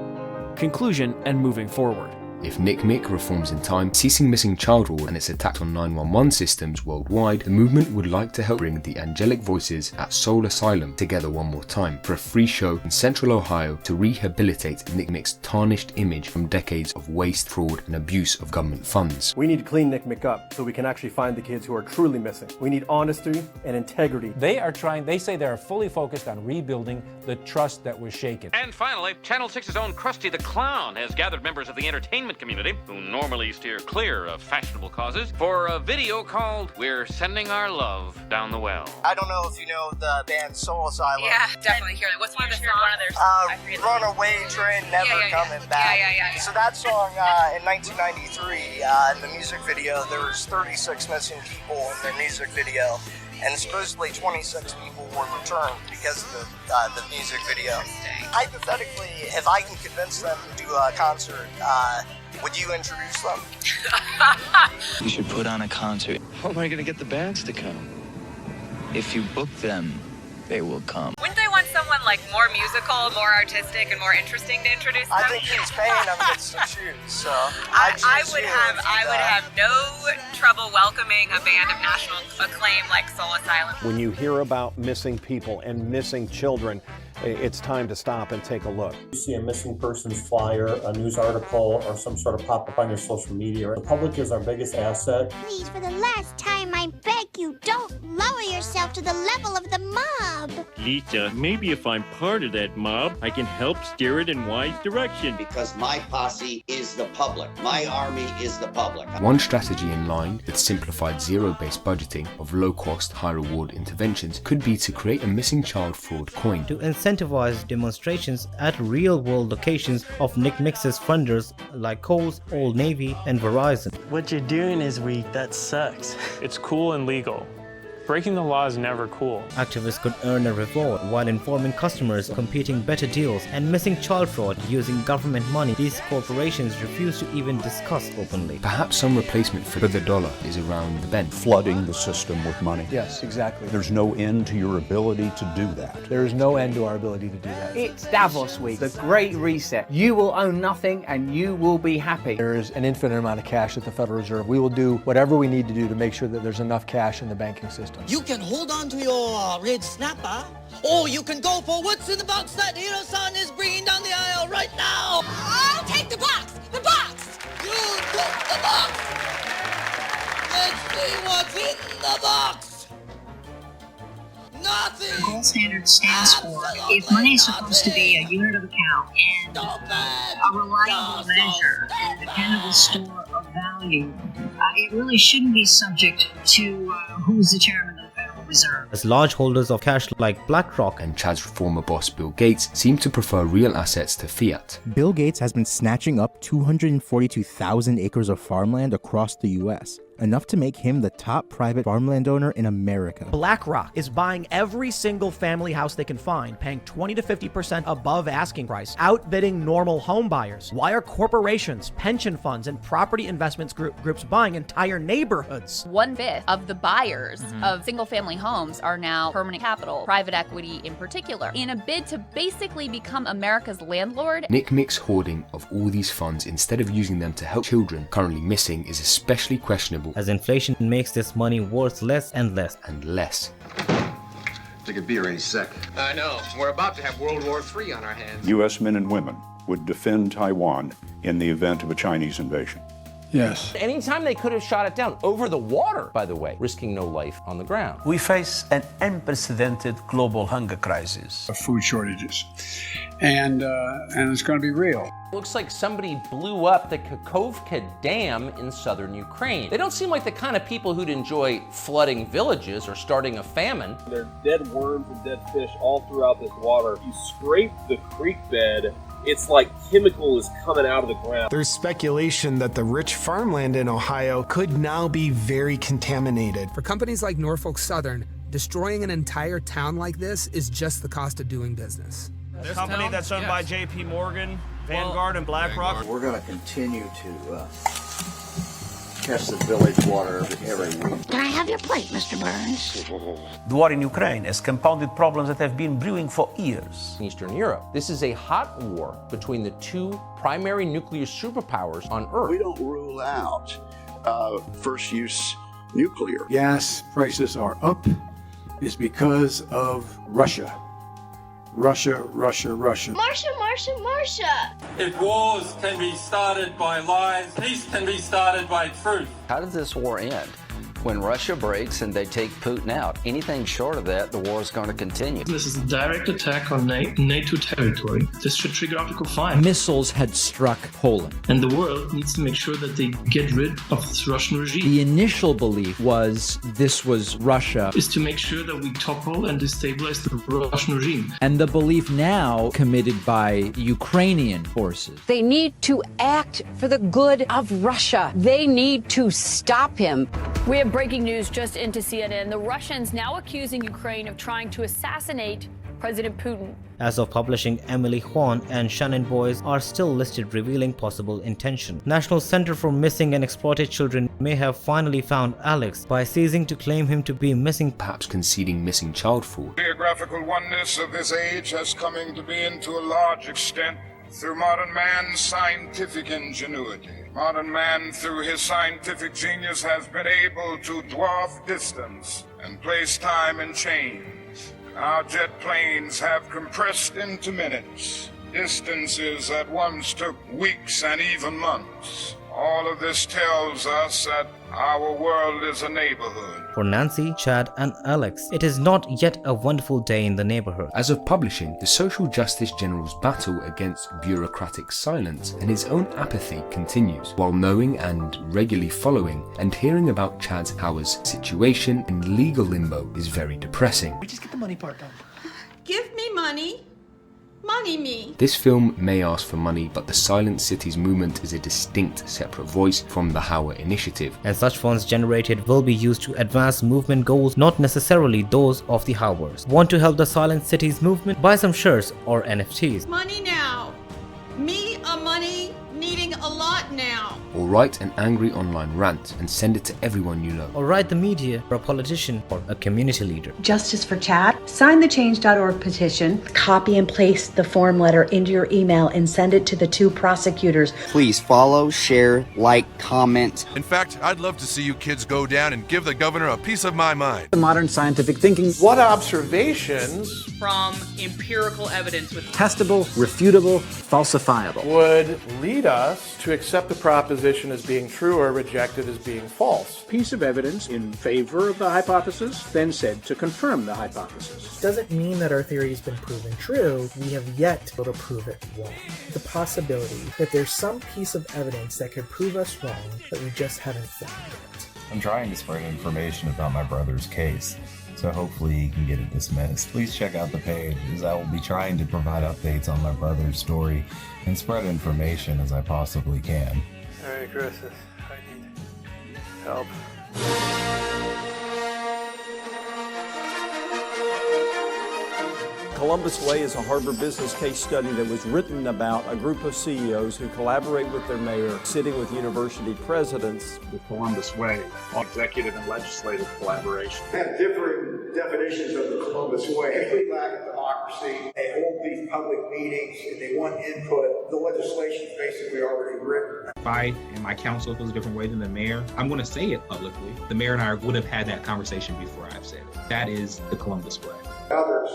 Conclusion and moving forward.
If NCMEC reforms in time, ceasing missing child fraud and its attack on 911 systems worldwide, the movement would like to help bring the angelic voices at Soul Asylum together one more time for a free show in Central Ohio to rehabilitate NCMEC's tarnished image from decades of waste, fraud, and abuse of government funds.
We need to clean NCMEC up so we can actually find the kids who are truly missing. We need honesty and integrity.
They say they are fully focused on rebuilding the trust that was shaken.
And finally, Channel 6's own Krusty the Clown has gathered members of the entertainment community, who normally steer clear of fashionable causes, for a video called We're Sending Our Love Down the Well.
I don't know if you know the band Soul Asylum.
Yeah, definitely hear it. What's one of the songs?
Runaway Train, Never Coming Back.
Yeah.
So that song in 1993, in the music video, there was 36 missing people in their music video. And supposedly 26 people were returned because of the music video. Hypothetically, if I can convince them to do a concert, would you introduce them?
You should put on a concert. How am I going to get the bands to come? If you book them, they will come.
Wouldn't they want someone like more musical, more artistic, and more interesting to introduce them?
I think he's paying them to choose, so
I would have no trouble welcoming a band of national acclaim like Soul Asylum.
When you hear about missing people and missing children, it's time to stop and take a look.
You see a missing persons flyer, a news article, or some sort of pop-up on your social media. The public is our biggest asset.
Please, for the last time, I beg you, don't lower yourself to the level of the mob.
Lisa, maybe if I'm part of that mob, I can help steer it in wise direction.
Because my posse is the public. My army is the public.
One strategy in line with simplified zero-based budgeting of low-cost, high-reward interventions could be to create a missing child fraud coin.
To incentivize demonstrations at real-world locations of NCMEC's funders like Kohl's, Old Navy, and Verizon.
What you're doing is weak. That sucks.
It's cool and legal. Breaking the law is never cool.
Activists could earn a reward while informing customers competing better deals and missing child fraud using government money these corporations refuse to even discuss openly.
Perhaps some replacement for the dollar is around the bend.
Flooding the system with money.
Yes, exactly.
There's no end to your ability to do that.
There is no end to our ability to do that.
It's Davos Week, the Great Reset. You will own nothing and you will be happy.
There is an infinite amount of cash at the Federal Reserve. We will do whatever we need to do to make sure that there's enough cash in the banking system.
You can hold on to your red snapper, or you can go for what's in the box that Hiro-san is bringing down the aisle right now.
I'll take the box! The box!
You took the box! Let's see what's in the box! nothing!
Gold standard stands for if money is supposed to be a unit of account and a reliable measure, a dependable store of value, it really shouldn't be subject to who's the chairman of the Federal Reserve.
As large holders of cash like BlackRock
and Chad's former boss Bill Gates seem to prefer real assets to fiat.
Bill Gates has been snatching up 242,000 acres of farmland across the US, enough to make him the top private farmland owner in America.
BlackRock is buying every single family house they can find, paying 20 to 50% above asking price, outbidding normal home buyers. Why are corporations, pension funds, and property investments groups buying entire neighborhoods?
1/5 of the buyers of single-family homes are now permanent capital, private equity in particular, in a bid to basically become America's landlord.
NCMEC's hoarding of all these funds instead of using them to help children currently missing is especially questionable,
as inflation makes this money worth less and less
and less.
Take a beer any sec.
I know. We're about to have World War III on our hands.
U.S. men and women would defend Taiwan in the event of a Chinese invasion.
Yes.
Anytime they could have shot it down over the water, by the way, risking no life on the ground.
We face an unprecedented global hunger crisis.
Food shortages. And it's going to be real.
Looks like somebody blew up the Kakhovka Dam in southern Ukraine. They don't seem like the kind of people who'd enjoy flooding villages or starting a famine.
There are dead worms and dead fish all throughout this water. If you scrape the creek bed, it's like chemical is coming out of the ground.
There's speculation that the rich farmland in Ohio could now be very contaminated.
For companies like Norfolk Southern, destroying an entire town like this is just the cost of doing business.
This company that's owned by J.P. Morgan, Vanguard, and BlackRock.
We're going to continue to test the village water every week.
Can I have your plate, Mr. Burns?
The war in Ukraine has compounded problems that have been brewing for years.
In Eastern Europe, this is a hot war between the two primary nuclear superpowers on Earth.
We don't rule out first use nuclear.
Gas prices are up is because of Russia. Russia.
Marsha. If wars can be started by lies, peace can be started by truth.
How does this war end? When Russia breaks and they take Putin out, anything short of that, the war is going to continue.
This is a direct attack on NATO territory. This should trigger Article 5.
Missiles had struck Poland.
And the world needs to make sure that they get rid of this Russian regime.
The initial belief was this was Russia.
Is to make sure that we topple and destabilize the Russian regime.
And the belief now committed by Ukrainian forces.
They need to act for the good of Russia. They need to stop him.
We have breaking news just into CNN. The Russians now accusing Ukraine of trying to assassinate President Putin.
As of publishing, Emily Huan and Shannon Boyce are still listed, revealing possible intention. National Center for Missing and Exploited Children may have finally found Alex by ceasing to claim him to be missing,
perhaps conceding missing child fraud.
Geographical oneness of this age has come into being to a large extent through modern man's scientific ingenuity. Modern man, through his scientific genius, has been able to dwarf distance and place time in change. Our jet planes have compressed into minutes distances that once took weeks and even months. All of this tells us that our world is a neighborhood.
For Nancy, Chad, and Alex, it is not yet a wonderful day in the neighborhood.
As of publishing, the Social Justice General's battle against bureaucratic silence and his own apathy continues, while knowing and regularly following and hearing about Chad Howard's situation in legal limbo is very depressing.
We just get the money part done.
Give me money. Money me.
This film may ask for money, but the Silent Cities movement is a distinct separate voice from the Howard Initiative.
And such funds generated will be used to advance movement goals, not necessarily those of the Howards. Want to help the Silent Cities movement? Buy some shirts or NFTs.
Money now. Me a money needing a lot now.
Or write an angry online rant and send it to everyone you know.
Or write the media, or a politician, or a community leader.
Justice for Chad. Sign the change.org petition. Copy and paste the form letter into your email and send it to the 2 prosecutors.
Please follow, share, like, comment.
In fact, I'd love to see you kids go down and give the governor a piece of my mind.
Modern scientific thinking.
What observations
from empirical evidence with
testable, refutable, falsifiable
would lead us to accept the proposition assertion as being true or rejected as being false.
Piece of evidence in favor of the hypothesis, then said to confirm the hypothesis.
Doesn't mean that our theory has been proven true. We have yet to prove it wrong. The possibility that there's some piece of evidence that could prove us wrong, but we just haven't found it.
I'm trying to spread information about my brother's case, so hopefully he can get it dismissed. Please check out the page, as I will be trying to provide updates on my brother's story and spread information as I possibly can.
Merry Christmas. I need help.
Columbus Way is a Harvard Business case study that was written about a group of CEOs who collaborate with their mayor, sitting with university presidents.
The Columbus Way, executive and legislative collaboration.
They have differing definitions of the Columbus Way. We lack democracy. They hold these public meetings and they want input. The legislation is basically already written.
If I and my council feels a different way than the mayor, I'm going to say it publicly. The mayor and I would have had that conversation before I've said it. That is the Columbus Way.
Others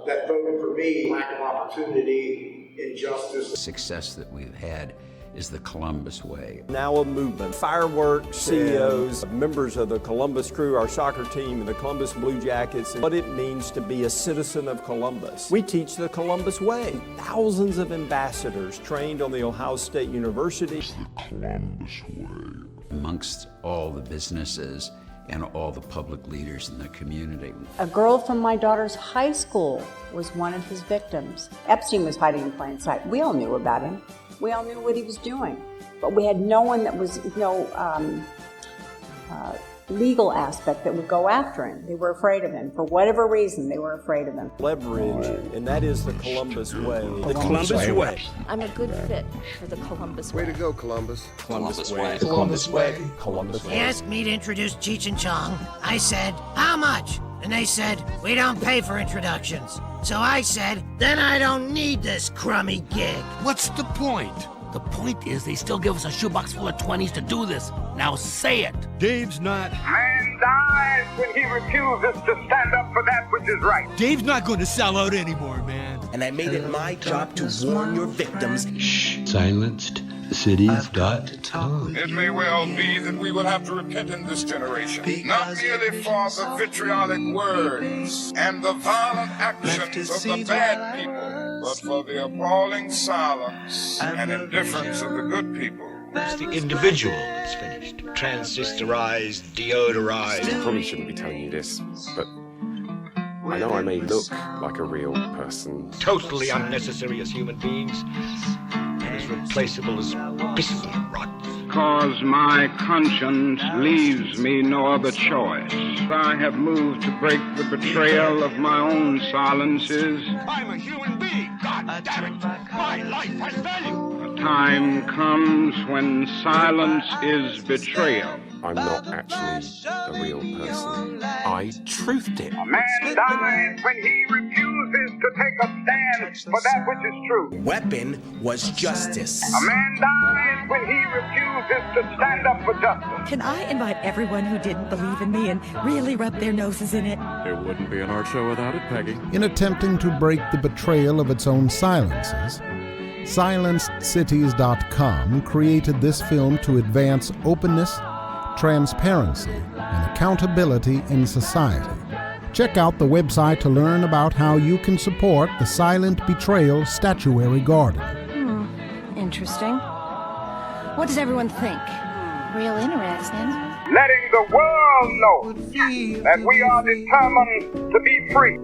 that voted for me, lack of opportunity, injustice.
The success that we've had is the Columbus Way.
Now a movement. Fireworks, CEOs, members of the Columbus Crew, our soccer team, and the Columbus Blue Jackets, and what it means to be a citizen of Columbus. We teach the Columbus Way. Thousands of ambassadors trained on the Ohio State University.
It's the Columbus Way. Amongst all the businesses and all the public leaders in the community.
A girl from my daughter's high school was one of his victims. Epstein was hiding in plain sight. We all knew about him. We all knew what he was doing. But we had no one that was, legal aspect that would go after him. They were afraid of him. For whatever reason, they were afraid of him.
Leverage, and that is the Columbus Way.
The Columbus Way.
I'm a good fit for the Columbus Way.
Way to go, Columbus.
Columbus Way.
Columbus Way.
Columbus Way.
They asked me to introduce Cheech and Chong. I said, how much? And they said, we don't pay for introductions. So I said, then I don't need this crummy gig.
What's the point? The point is they still give us a shoebox full of 20s to do this. Now say it. Dave's not.
Man dies when he refuses to stand up for that which is right.
Dave's not going to sell out anymore, man.
And I made it my job to warn your victims.
Shh. Silencedcities.com.
It may well be that we will have to repent in this generation, not merely for the vitriolic words and the violent actions of the bad people, but for the appalling silence and indifference of the good people.
It's the individual that's finished. Transistorized, deodorized.
I probably shouldn't be telling you this, but I know I may look like a real person.
Totally unnecessary as human beings. And as replaceable as piss and rot.
'Cause my conscience leaves me no other choice. I have moved to break the betrayal of my own silences.
I'm a human being. God damn it. My life has value.
A time comes when silence is betrayal.
I'm not actually a real person. I truthed it.
A man dies when he refuses to take a stand for that which is true.
Weapon was justice.
A man dies when he refuses to stand up for justice.
Can I invite everyone who didn't believe in me and really rub their noses in it?
It wouldn't be an art show without it, Peggy.
In attempting to break the betrayal of its own silences, SilencedCities.com created this film to advance openness, transparency, and accountability in society. Check out the website to learn about how you can support the Silent Betrayal Statuary Garden.
Interesting. What does everyone think? Real interesting.
Letting the world know that we are determined to be free.